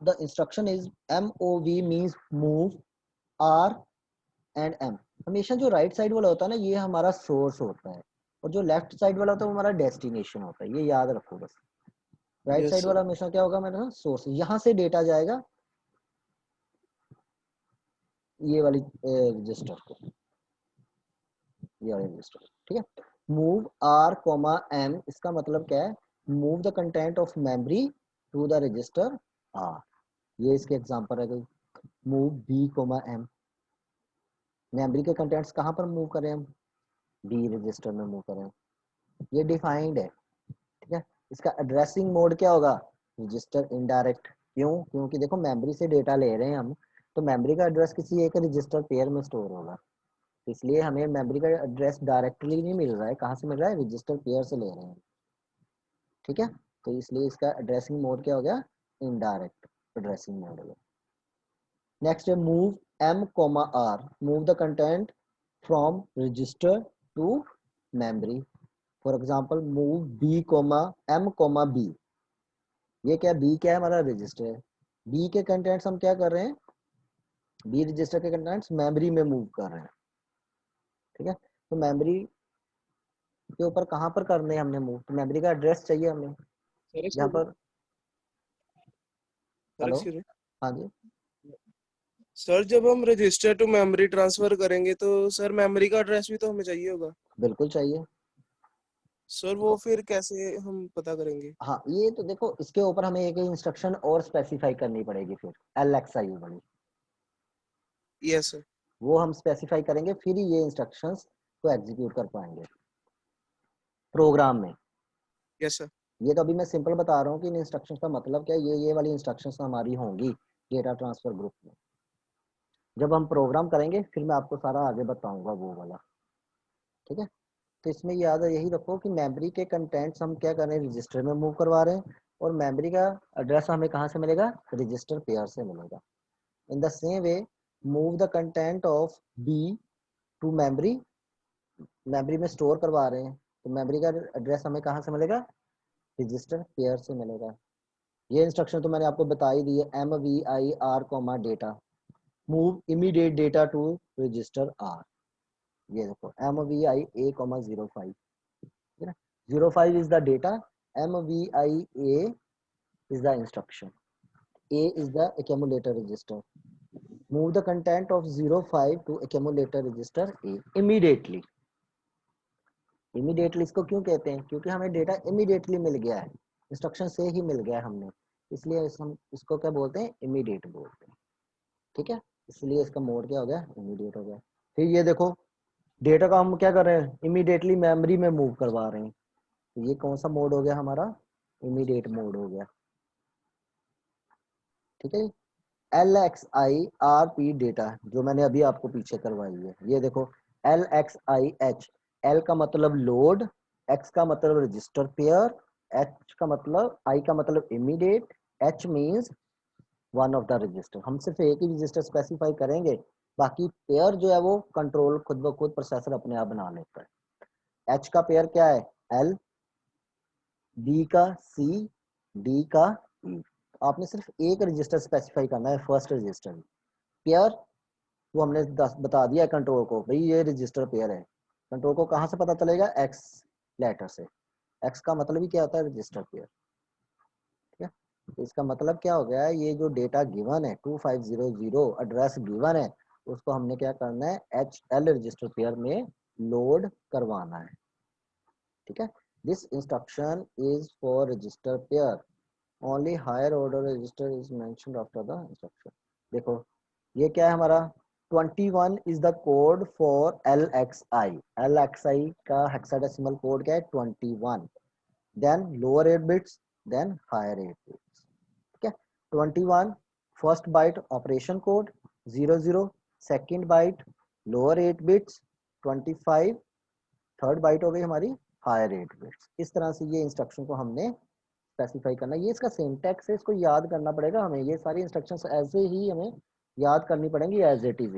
the instruction is MOV means move, R and M। हमेशा जो राइट साइड वाला होता है ना, ये हमारा सोर्स होता है, और जो लेफ्ट साइड वाला होता है वो हमारा डेस्टिनेशन होता है। ये याद रखो बस, राइट Yes, साइड sir. वाला हमेशा क्या होगा मेरा सोर्स। यहाँ से डेटा जाएगा ये वाली रजिस्टर को, ये वाले रजिस्टर, ठीक है। मूव R, M, इसका मतलब क्या है, move the content of memory to the register R। ये इसके एग्जांपल है। मूव B, M, मेमोरी के कंटेंट्स कहाँ पर मूव करें हम, B रजिस्टर में मूव करें, ये डिफाइंड है, ठीक है। इसका एड्रेसिंग मोड क्या होगा, रजिस्टर इनडायरेक्ट। क्यों, क्योंकि देखो मेमोरी से डेटा ले रहे हैं हम, तो मेमोरी का एड्रेस किसी एक रजिस्टर पेयर में स्टोर होगा, इसलिए हमें मेमोरी का एड्रेस डायरेक्टली नहीं मिल रहा है। कहाँ से मिल रहा है, रजिस्टर पेयर से ले रहे हैं, ठीक है। तो इसलिए इसका एड्रेसिंग मोड क्या हो गया, इनडायरेक्ट एड्रेसिंग मोड हो गया। नेक्स्ट है move M, R, move the content from register to memory. For example move B, M, B, ये क्या, B क्या है, हमारा रजिस्टर है। B के कंटेंट्स हम क्या कर रहे हैं, B रजिस्टर के कंटेंट्स मेमोरी में मूव कर रहे हैं, ठीक है। तो मेमोरी के ऊपर कहाँ पर करने हैं हमने मूव, तो मेमोरी का एड्रेस चाहिए हमें यहाँ पर। हेलो, हाँ जी सर, जब हम रजिस्टर टू मेमोरी ट्रांसफर करेंगे तो सर मेमोरी का एड्रेस भी तो हमें चाहिए होगा। बिल्कुल चाहिए सर वो फिर कैसे हम पता करेंगे? हाँ, ये तो देखो इसके ऊपर हमें एक इंस्ट्रक्शन और स्पेसिफाई करनी पड़ेगी, फिर LXI वाली, यस सर। वो हम स्पेसिफाई करेंगे, फिर ही ये इंस्ट्रक्शंस को एग्जीक्यूट कर पाएंगे प्रोग्राम में। Yes sir. ये तो अभी मैं सिंपल बता रहा हूँ कि इन इंस्ट्रक्शंस का मतलब क्या है, ये वाली इंस्ट्रक्शंस हमारी होंगी डेटा ट्रांसफर ग्रुप में। जब हम प्रोग्राम करेंगे फिर मैं आपको सारा आगे बताऊंगा वो वाला, ठीक है। तो इसमें याद यही रखो कि मेमोरी के कंटेंट्स हम क्या कर रहे हैं, रजिस्टर में मूव करवा रहे हैं, और मेमोरी का एड्रेस हमें कहाँ से मिलेगा, रजिस्टर पेयर से मिलेगा। In the same way move the content of B to memory, memory में स्टोर करवा रहे हैं, तो मेमोरी का एड्रेस हमें कहाँ से मिलेगा, रजिस्टर पेयर से मिलेगा। ये इंस्ट्रक्शन तो मैंने आपको बता ही दी है, MVIR, data, move immediate data to register R। ये देखो MVIA, 05, 05 is the data, MVIA is the instruction, A is the accumulator register, move the content of 05 to accumulator register A immediately। Immediately इसको क्यों कहते हैं, क्योंकि हमें data immediately मिल गया है, इंस्ट्रक्शन से ही मिल गया है हमने, इसलिए हम इसको क्या बोलते हैं, इमीडिएट बोलते हैं, ठीक है। इसलिए इसका मोड क्या हो गया, इमीडिएट हो गया। फिर ये देखो डेटा का हम क्या कर रहे हैं, इमीडिएटली मेमोरी में मूव करवा रहे हैं, तो ये कौन सा मोड हो गया हमारा, इमीडिएट मोड हो गया, ठीक है। LXI RP डेटा जो मैंने अभी आपको पीछे करवाई है, ये देखो LXIH, L का मतलब लोड, X का मतलब रजिस्टर पेयर, H का मतलब, I का मतलब immediate, H means one of the register. हम सिर्फ एक ही रजिस्टर स्पेसिफाई करेंगे, बाकी पेयर जो है वो कंट्रोल खुद ब खुद प्रोसेसर अपने आप बना लेता है। H का पेयर क्या है? L, B का C, D का E। आपने सिर्फ एक रजिस्टर स्पेसिफाई करना है, फर्स्ट रजिस्टर। पेयर वो हमने बता दिया कंट्रोल को, भाई ये रजिस्टर पेयर है। कंट्रोल को कहाँ से पता चलेगा? X लेटर से। X का मतलब ही क्या होता है? Register pair. ठीक है, तो इसका मतलब क्या हो गया? ये जो डेटा गिवन है 2500 एड्रेस गिवन है, उसको हमने क्या करना है? HL रजिस्टर पेयर में लोड करवाना है। ठीक है, this instruction is for register pair, only higher order register is mentioned after the instruction. देखो ये क्या है हमारा? 21 is the code for LXI। LXI का hexadecimal कोड क्या है? 21। then lower 8 bits, then higher 8 bits। ठीक है, 21 first byte operation code, 00 second byte lower 8 bits, 25 third byte हो गई हमारी हायर 8 बिट्स। इस तरह से ये इंस्ट्रक्शन को हमने स्पेसिफाई करना। ये इसका सिंटैक्स है, इसको याद करना पड़ेगा हमें। ये सारी इंस्ट्रक्शंस ऐसे ही हमें याद करनी पड़ेंगी एज इट इज।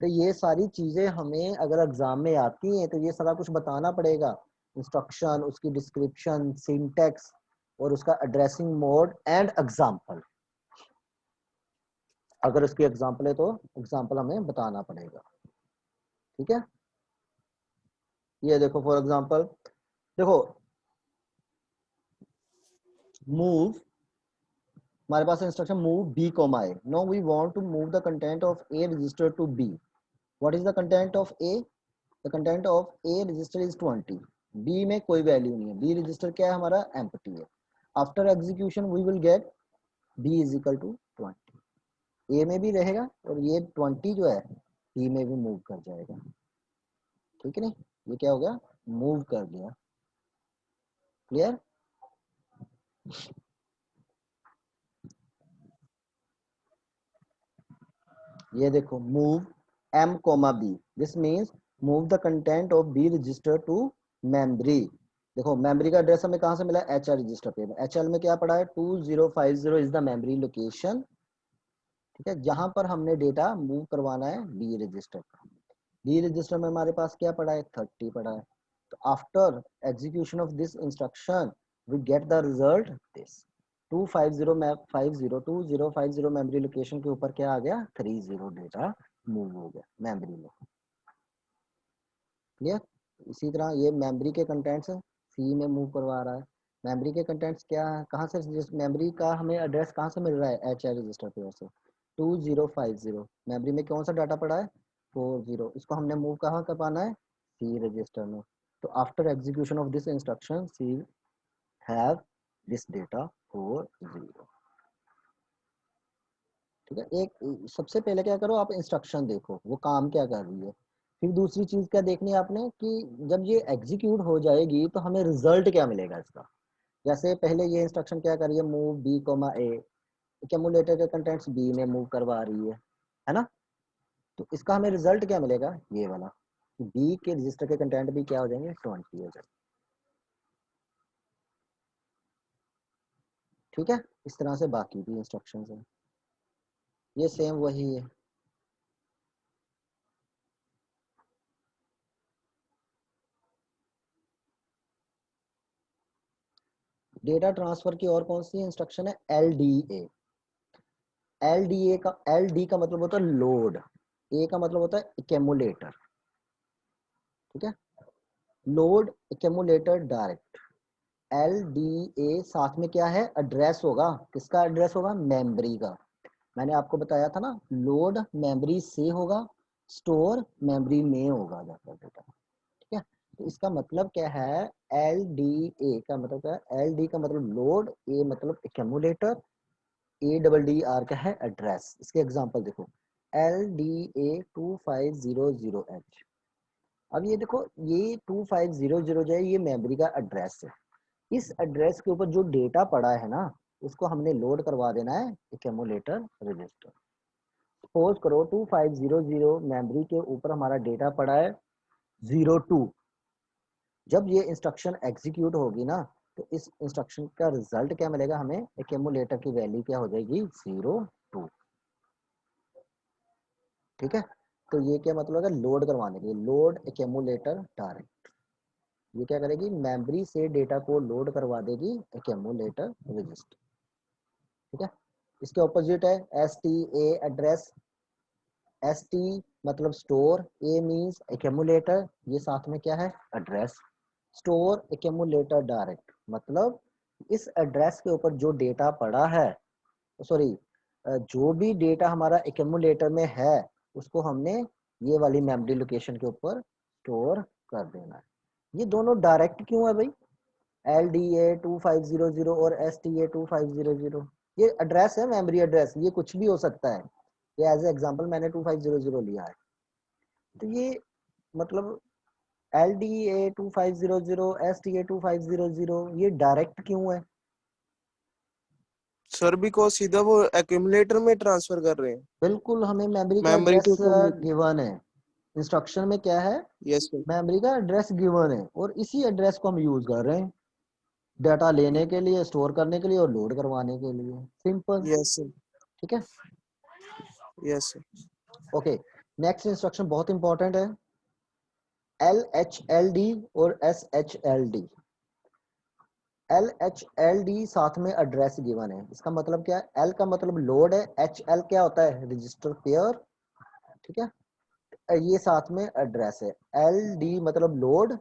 तो ये सारी चीजें हमें अगर एग्जाम में आती हैं तो ये सारा कुछ बताना पड़ेगा, इंस्ट्रक्शन, उसकी डिस्क्रिप्शन, सिंटैक्स और उसका एड्रेसिंग मोड एंड एग्जाम्पल। अगर उसकी एग्जाम्पल है तो एग्जाम्पल हमें बताना पड़ेगा। ठीक है, ये देखो फॉर एग्जाम्पल, देखो मूव, हमारे पास instruction move B, A। Now we want to move the content of A register to B। What is the content of A? The content of A register is 20। B में कोई value नहीं है, B register क्या है हमारा? Empty है। After execution we will get B is equal to 20। A में भी रहेगा और ये 20 जो है B में भी मूव कर जाएगा। ठीक है नहीं, ये क्या हो गया? मूव कर दिया। क्लियर? ये देखो move M, B, this means move the content of B register to memory. देखो मेमोरी का एड्रेस हमें कहाँ से मिला? HL रजिस्टर पे। HL में क्या पड़ा है? 2050 इज द मेमोरी लोकेशन। ठीक है, जहां पर हमने डेटा मूव करवाना है B रजिस्टर पर। B रजिस्टर में हमारे पास क्या पड़ा है? 30 पड़ा है। तो after execution of this instruction we get the result this 2050 memory location के ऊपर क्या आ गया? 30 डेटा मूव हो गया मेमोरी में। क्लियर? इसी तरह ये मेमोरी के कंटेंट्स C में मूव करवा रहा है। मेमोरी के कंटेंट्स क्या है? कहाँ से? मेमोरी का हमें एड्रेस कहाँ से मिल रहा है? HL रजिस्टर पे से 2050। मेमोरी में कौन सा डाटा पड़ा है? 40। इसको हमने मूव कहाँ करवाना है? C रजिस्टर में। तो after execution of this instruction C have this data 40। ठीक है, एक सबसे पहले क्या करो आप? इंस्ट्रक्शन देखो वो काम क्या कर रही है। फिर दूसरी चीज क्या देखनी है आपने कि जब ये एग्जीक्यूट हो जाएगी तो हमें रिजल्ट क्या मिलेगा इसका। जैसे पहले ये इंस्ट्रक्शन क्या कर रही है? Move B, A। एक्यूमुलेटर के कंटेंट्स B में मूव करवा रही है ना? तो इसका हमें रिजल्ट क्या मिलेगा? ये वाला, B के रजिस्टर के कंटेंट भी क्या हो जाएंगे? 20 हो जाएंगे। ठीक है, इस तरह से बाकी भी इंस्ट्रक्शंस हैं, ये सेम वही है। डेटा ट्रांसफर की और कौन सी इंस्ट्रक्शन है? LDA। LD का मतलब होता है लोड, A का मतलब होता है एक्यूमुलेटर। ठीक है, लोड एक्यूमुलेटर डायरेक्ट। LDA साथ में क्या है? एड्रेस होगा। किसका एड्रेस होगा? मेमोरी का। मैंने आपको बताया था ना, लोड मेमोरी से होगा, स्टोर मेमोरी में होगा जाकर डेटा। ठीक है, तो इसका मतलब क्या है? LDA का मतलब क्या है? LD का मतलब लोड, A मतलब एक्यूमुलेटर, ADDR क्या है? एड्रेस। इसके एग्जांपल देखो, LDA 2500H। अब ये देखो, ये 2500 जो है ये मेमोरी का एड्रेस है। इस एड्रेस के ऊपर जो डेटा पड़ा है ना, उसको हमने लोड करवा देना है एक्यूमुलेटर रजिस्टर। सपोज करो 2500 मेमोरी के ऊपर हमारा डेटा पड़ा है 02। जब ये इंस्ट्रक्शन एग्जीक्यूट होगी ना, तो इस इंस्ट्रक्शन का रिजल्ट क्या मिलेगा हमें, एक्यूमुलेटर की वैल्यू क्या हो जाएगी, 0 2। ठीक है, तो ये क्या मतलब है, लोड करवाने के लिए, लोड एक्यूमुलेटर डायरेक्ट, ये क्या करेगी, मेमोरी से डेटा को लोड करवा देगी एक्यूमुलेटर रजिस्टर। ठीक है, इसके ऑपोजिट है STA एड्रेस। ST मतलब स्टोर, A मींस एक्यूमुलेटर, ये साथ में क्या है, एड्रेस। स्टोर एक्यूमुलेटर डायरेक्ट मतलब इस एड्रेस के ऊपर जो डेटा पड़ा है, सॉरी जो भी डेटा हमारा एक्यूमुलेटर में है उसको हमने ये वाली मेमोरी लोकेशन के ऊपर स्टोर कर देना है। ये दोनों डायरेक्ट क्यों है भाई, LDA 2500 और STA 2500, ये एड्रेस है, मेमोरी एड्रेस, ये कुछ भी हो सकता है, ये एज ए एग्जांपल मैंने 2500 लिया है। तो ये मतलब LDA 2500 STA 2500 ये डायरेक्ट क्यों है, सर बिकॉज सीधा वो एक्यूमुलेटर में ट्रांसफर कर रहे हैं, बिल्कुल हमें मेमोरी का मेमोरी एड्रेस टू गिवन है, इंस्ट्रक्शन में क्या है, यस सर, मेमोरी का एड्रेस गिवन है और इसी एड्रेस को हम यूज कर रहे हैं डाटा लेने के लिए, स्टोर करने के लिए और लोड करवाने के लिए, सिंपल। यस सर, ठीक है, yes sir. Okay. Next instruction बहुत इंपॉर्टेंट है, LHLD और SHLD। LHLD साथ में एड्रेस गिवन है, इसका मतलब क्या है, L का मतलब लोड है, HL क्या होता है, रजिस्टर पेयर। ठीक है, ये साथ में एड्रेस है, LD मतलब लोड,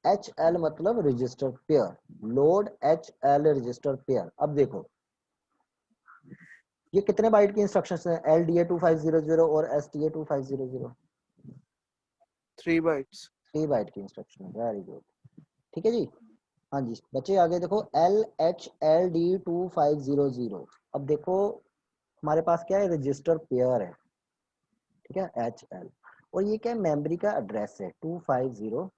HL मतलब register pair, load HL register pair. अब देखो ये कितने बाइट की इंस्ट्रक्शंस हैं, LDA 2500 और STA 2500, 3 बाइट्स। 3 बाइट की इंस्ट्रक्शन है, वेरी गुड। ठीक है जी, हाँ जी बच्चे आगे देखो, LHLD 2500। अब देखो हमारे पास क्या है, रजिस्टर पेयर है, ठीक है, HL, और ये क्या है, मेमोरी का एड्रेस है 2500।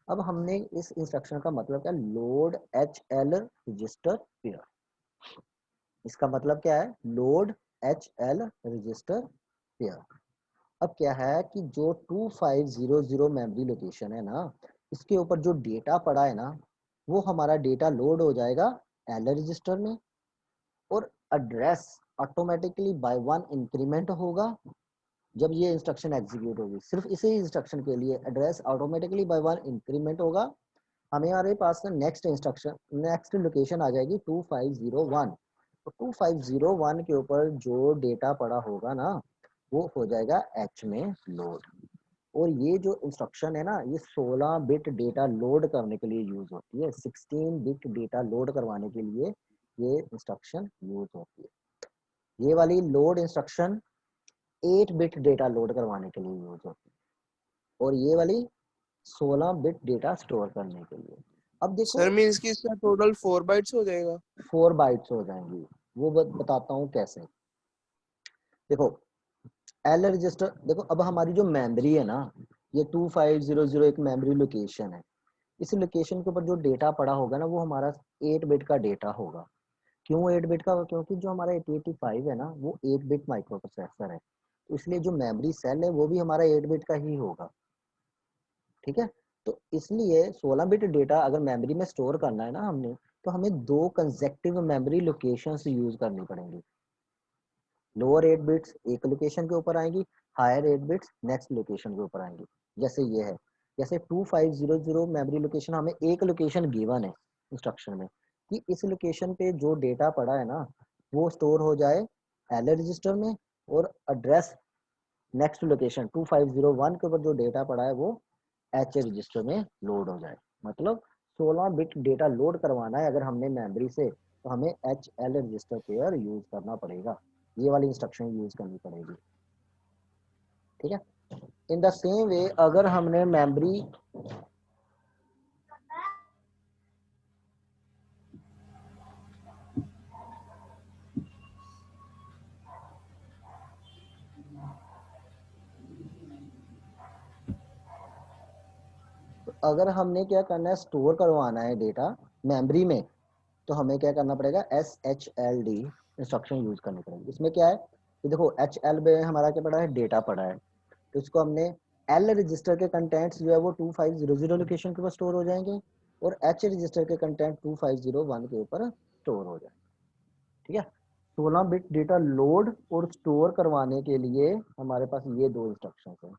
अब हमने इस इंस्ट्रक्शन का मतलब क्या, लोड HL रजिस्टर पेयर, इसका मतलब क्या है, लोड HL रजिस्टर पेयर। अब क्या है कि जो 2500 मेमोरी लोकेशन है ना, इसके ऊपर जो डेटा पड़ा है ना, वो हमारा डेटा लोड हो जाएगा L रजिस्टर में, और एड्रेस ऑटोमेटिकली बाय 1 इंक्रीमेंट होगा जब ये इंस्ट्रक्शन एग्जीक्यूट होगी। सिर्फ इसी इंस्ट्रक्शन के लिए एड्रेस ऑटोमेटिकली बाय 1 इंक्रीमेंट होगा। हमारे पास नेक्स्ट इंस्ट्रक्शन, नेक्स्ट लोकेशन आ जाएगी 2501, तो 2501 के ऊपर जो डेटा पड़ा होगा ना, वो हो जाएगा H में लोड। और ये जो इंस्ट्रक्शन है ना, ये 16 बिट डेटा लोड करने के लिए यूज होती है, 16 बिट डेटा लोड करवाने के लिए ये इंस्ट्रक्शन यूज होती है। ये वाली load instruction 8 bit data load करवाने के लिए यूज होती है, और ये वाली 16 बिट डेटा स्टोर करने के लिए। अब देखो सर मींस कि इसका टोटल 4 बाइट्स हो जाएगा। 4 बाइट्स हो जाएंगी, वो बताता हूँ कैसे। देखो L रजिस्टर, देखो अब हमारी जो मेमोरी है ना, ये 2500 एक मेमोरी लोकेशन है, इस लोकेशन के ऊपर जो डेटा पड़ा होगा ना, वो हमारा 8 बिट का डेटा होगा। क्यों 8 बिट का, क्योंकि जो हमारा 8085 है ना, वो 8 बिट माइक्रो प्रोसेसर है, तो इसलिए जो मेमोरी सेल है वो भी हमारा 8 बिट का ही होगा। ठीक है, तो इसलिए 16 बिट डेटा अगर मेमोरी में स्टोर करना है ना हमने, तो हमें 2 कंसेक्टिव मेमोरी लोकेशंस यूज करनी पड़ेंगी। लोअर 8 बिट्स एक लोकेशन के ऊपर आएंगी, हायर 8 बिट्स नेक्स्ट लोकेशन के ऊपर आएंगी। जैसे ये है, जैसे 2500 मेमोरी लोकेशन, हमें एक लोकेशन गिवन है इंस्ट्रक्शन में कि इस लोकेशन पे जो डेटा पड़ा है ना, वो स्टोर हो जाए L रजिस्टर में, और एड्रेस नेक्स्ट लोकेशन 2501 के ऊपर जो डेटा पड़ा है वो H रजिस्टर में लोड हो जाए। मतलब 16 बिट डेटा लोड करवाना है अगर हमने मेमोरी से, तो हमें HL रजिस्टर पेयर यूज करना पड़ेगा, ये वाली इंस्ट्रक्शन यूज करनी पड़ेगी। ठीक है, इन द सेम वे अगर हमने मेमोरी अगर हमने क्या करना है, स्टोर करवाना है डेटा मेमोरी में, तो हमें क्या करना पड़ेगा, SHLD इंस्ट्रक्शन यूज करनी पड़ेगी। इसमें क्या है कि देखो HL में हमारा क्या पड़ा है, डेटा पड़ा है, तो इसको हमने एल रजिस्टर के कंटेंट्स जो है वो 2500 लोकेशन के ऊपर स्टोर हो जाएंगे और एच रजिस्टर के कंटेंट 2501 के ऊपर स्टोर हो जाएंगे। ठीक है, 16 बिट डेटा लोड और स्टोर करवाने के लिए हमारे पास ये दो इंस्ट्रक्शन हैं,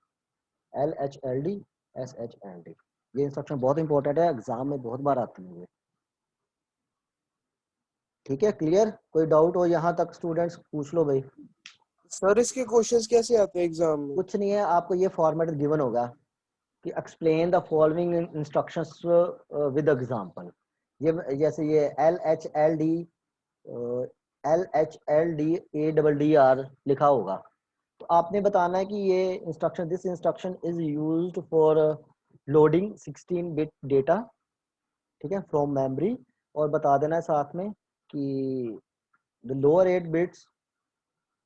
LHLD SHLD। ये इंस्ट्रक्शन बहुत इंपॉर्टेंट है, एग्जाम में बहुत बार आती है। ठीक है, क्लियर? कोई डाउट हो यहाँ तक स्टूडेंट्स पूछ लो भाई। सर इसके क्वेश्चंस कैसे आते हैं एग्जाम में? कुछ नहीं है, आपको ये फॉर्मेट गिवन होगा कि explain the following instructions with example. ये जैसे ये LHLD लिखा होगा, तो आपने बताना है कि ये instruction, this instruction is used for loading 16 bit data, ठीक है, फ्रॉम मेमोरी। और बता देना है साथ में कि the lower 8 bits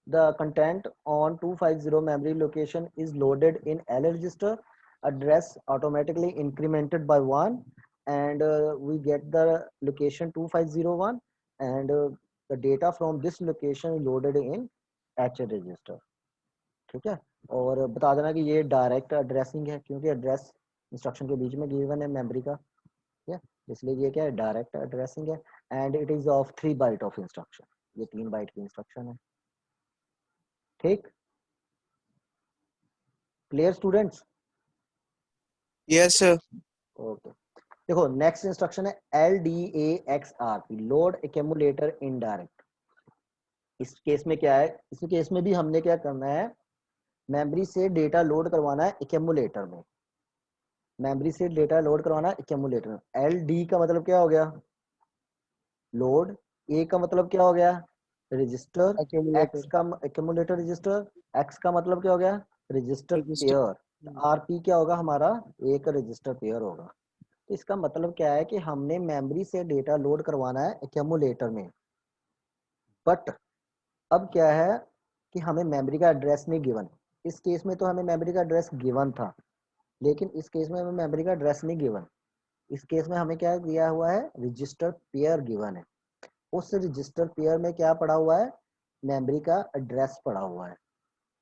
the content on 250 memory location is loaded in L register, address automatically incremented by 1, and we get the location 2501, and the data from this location is loaded in H register। ठीक है, और बता देना कि ये direct addressing है क्योंकि address instruction के बीच में गिवन है मेमोरी का, ठीक है, इसलिए ये क्या है, डायरेक्ट एड्रेसिंग है। And it is of 3 byte of instruction, ये 3 बाइट की इंस्ट्रक्शन है। ठीक, clear students? Yes sir. Okay, देखो नेक्स्ट इंस्ट्रक्शन है LDAXRP, लोड एक्यूमुलेटर इनडायरेक्ट। इस केस में क्या है, इस केस में भी हमने क्या करना है, मेमोरी से डेटा लोड करवाना है एक्यूमुलेटर में, मेमोरी से डेटा लोड करवाना है एक्यूमुलेटर में। LD का मतलब क्या हो गया, लोड, A का मतलब क्या हो गया, रजिस्टर, X का एक्यूमुलेटर रजिस्टर, X का मतलब क्या हो गया, रजिस्टर पेयर, RP क्या होगा हमारा, एक रजिस्टर पेयर होगा। तो इसका मतलब क्या है कि हमने मेमोरी से डेटा लोड करवाना है एक्यूमुलेटर में, बट अब क्या है कि हमें मेमोरी का एड्रेस नहीं गिवन। इस केस में तो हमें मेमोरी का एड्रेस गिवन था, लेकिन इस केस में हमें मेमोरी का एड्रेस नहीं गिवन। इस केस में हमें क्या दिया हुआ है, रजिस्टर पेयर गिवन है। उस रजिस्टर पेयर में क्या पड़ा हुआ है, मेमोरी का एड्रेस पड़ा हुआ है।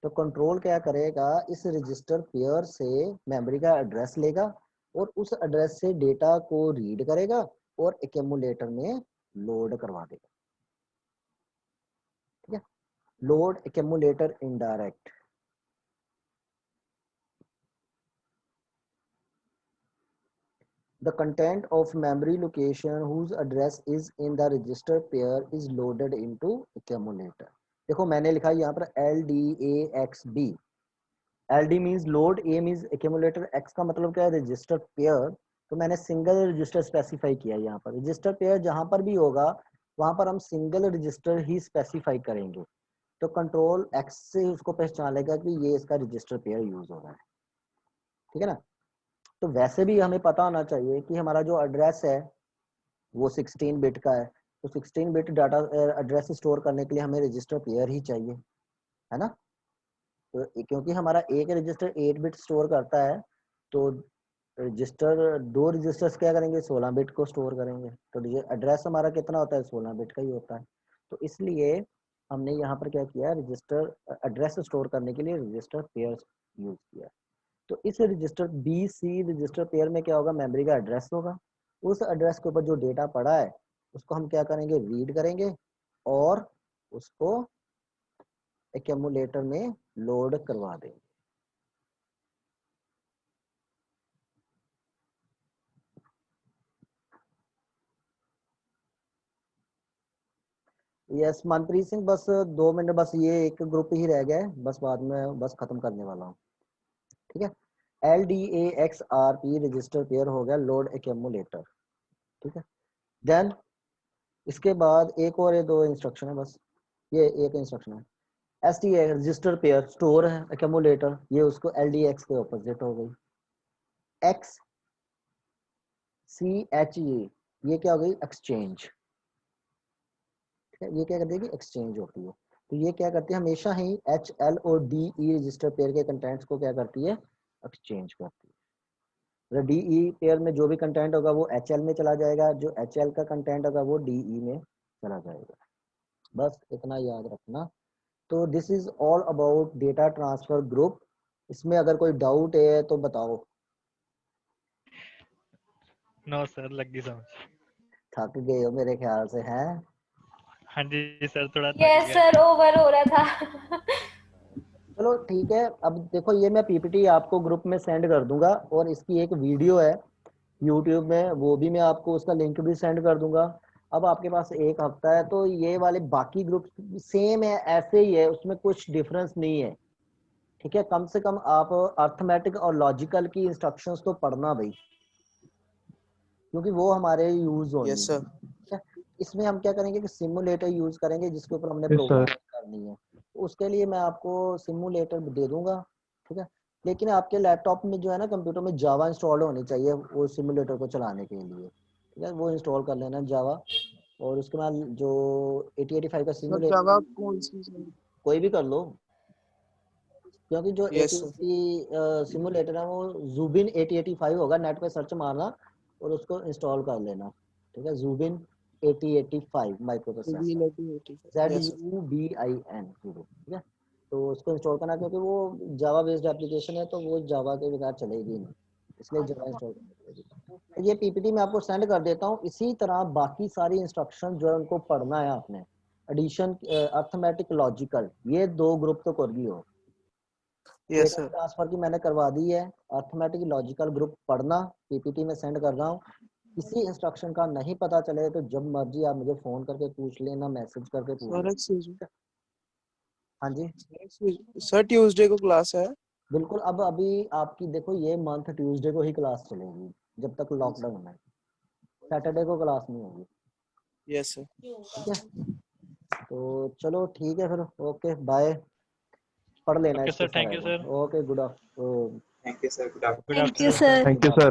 तो कंट्रोल क्या करेगा, इस रजिस्टर पेयर से मेमोरी का एड्रेस लेगा और उस एड्रेस से डेटा को रीड करेगा और एक्यूमुलेटर में लोड करवा देगा। ठीक है, load accumulator indirect. The content of memory location whose address is in the register pair is loaded into accumulator। देखो मैंने लिखा है यहाँ पर LDAXB। LD means load, A means accumulator, X का मतलब क्या है, रजिस्टर पेयर। तो मैंने सिंगल रजिस्टर स्पेसिफाई किया यहाँ पर। रजिस्टर पेयर जहाँ पर भी होगा वहाँ पर हम सिंगल रजिस्टर ही स्पेसिफाई करेंगे, तो कंट्रोल X से उसको पहचान लेगा कि ये इसका रजिस्टर पेयर यूज हो रहा है। ठीक है ना, तो वैसे भी हमें पता होना चाहिए कि हमारा जो एड्रेस है वो 16 बिट का है, तो 16 बिट डाटा एड्रेस स्टोर करने के लिए हमें रजिस्टर पेयर ही चाहिए, है ना। तो क्योंकि हमारा एक रजिस्टर 8 बिट स्टोर करता है, तो रजिस्टर दो रजिस्टर्स क्या करेंगे, 16 बिट को स्टोर करेंगे। तो एड्रेस हमारा कितना होता है, 16 बिट का ही होता है। तो इसलिए हमने यहाँ पर क्या किया, रजिस्टर एड्रेस स्टोर करने के लिए रजिस्टर पेयर यूज किया। तो इस रजिस्टर BC रजिस्टर पेयर में क्या होगा, मेमोरी का एड्रेस होगा। उस एड्रेस के ऊपर जो डेटा पड़ा है उसको हम क्या करेंगे, रीड करेंगे और उसको एक्यूमुलेटर में लोड करवा देंगे। यस मनप्रीत सिंह, बस 2 मिनट, बस ये एक ग्रुप ही रह गया है, बस बाद में बस खत्म करने वाला हूँ। ठीक है, LDAXRP रजिस्टर पेयर हो गया लोड एक्यूमुलेटर। ठीक है, देन इसके बाद एक और ये 2 इंस्ट्रक्शन है, बस ये एक इंस्ट्रक्शन है। STA रजिस्टर पेयर स्टोर है, एक्यूमुलेटर ये उसको LDX के ऑपोजिट हो गई। XCHE ये क्या हो गई, एक्सचेंज। ये क्या कर देगी, एक्सचेंज होती है। तो ये क्या करती है, हमेशा ही HL और DE रजिस्टर पेयर के कंटेंट्स को क्या करती है, एक्सचेंज करती है। DE पेयर में जो भी कंटेंट होगा वो HL में चला जाएगा, जो HL का कंटेंट होगा वो DE में चला जाएगा। बस इतना याद रखना। तो this is all about data transfer group इसमें अगर कोई डाउट है तो बताओ। नो सर, लग गई समझ। थक गए हो मेरे ख्याल से, हैं? हाँ जी सर, थोड़ा थक यस गया। सर, ओवर हो रहा था। चलो ठीक है, अब देखो ये मैं पीपीटी आपको ग्रुप में सेंड कर दूंगा, और इसकी एक वीडियो है यूट्यूब में, वो भी मैं आपको उसका लिंक भी सेंड कर दूंगा। अब आपके पास एक हफ्ता है, तो ये वाले बाकी ग्रुप सेम है, ऐसे ही है, उसमें कुछ डिफरेंस नहीं है। ठीक है, कम से कम आप अर्थमेटिक और लॉजिकल की इंस्ट्रक्शंस तो पढ़ना भाई, क्योंकि वो हमारे यूज होनी यस है। सर। ठीक है, इसमें हम क्या करेंगे कि सिमुलेटर यूज करेंगे, जिसके ऊपर हमने Yes, sir. प्रोग्रामिंग करनी है। उसके लिए मैं आपको सिमुलेटर दे दूंगा। ठीक है, लेकिन आपके लैपटॉप में जो है ना, कंप्यूटर में जावा इंस्टॉल होनी चाहिए वो सिमुलेटर को चलाने के लिए। ठीक है, वो इंस्टॉल कर लेना जावा, और उसके बाद जो 8085 का सर सिमुलेटर जावा कौन सी सर? कोई भी कर लो, क्योंकि जो यस सर। 8080 सिमुलेटर है वो Zubin 8085 होगा, नेट पे सर्च मारना और उसको इंस्टॉल कर लेना। ठीक है, Zubin 8085 microprocessor, yes sir. ZUBIN। ठीक है, तो उसको इंस्टॉल करना, क्योंकि वो जावा बेस्ड एप्लीकेशन है, तो वो जावा के बगैर चलेगी नहीं, इसलिए जावा इंस्टॉल करनी पड़ेगी। ये पीपीटी मैं आपको सेंड कर देता हूँ। इसी तरह बाकी सारी इंस्ट्रक्शन जो है उनको पढ़ना है आपने, एडिशन, अर्थमेटिक, लॉजिकल, ये 2 ग्रुप तो कर गई हो। Yes data sir. ट्रांसफर की मैंने करवा दी है, अर्थमेटिक लॉजिकल ग्रुप पढ़ना, पीपीटी में सेंड कर रहा हूँ। किसी इंस्ट्रक्शन का नहीं पता चले तो जब मर्जी आप मुझे फोन करके पूछ लेना, मैसेज करके पूछ सर लेना। Excuse me. हाँ जी सर ट्यूसडे को क्लास है? बिल्कुल। अब अभी आपकी देखो, ये मंथ ट्यूसडे को ही क्लास चलेगी जब तक लॉकडाउन है, सैटरडे को क्लास नहीं होगी। Yes sir. ठीक है, तो चलो ठीक है फिर, ओके बाय, पढ़ लेना ओके इसको सर, थैंक यू सारा। Sir. Okay, good afternoon. Thank you, sir. Good afternoon. Good thank you afternoon. Sir. Thank you, sir.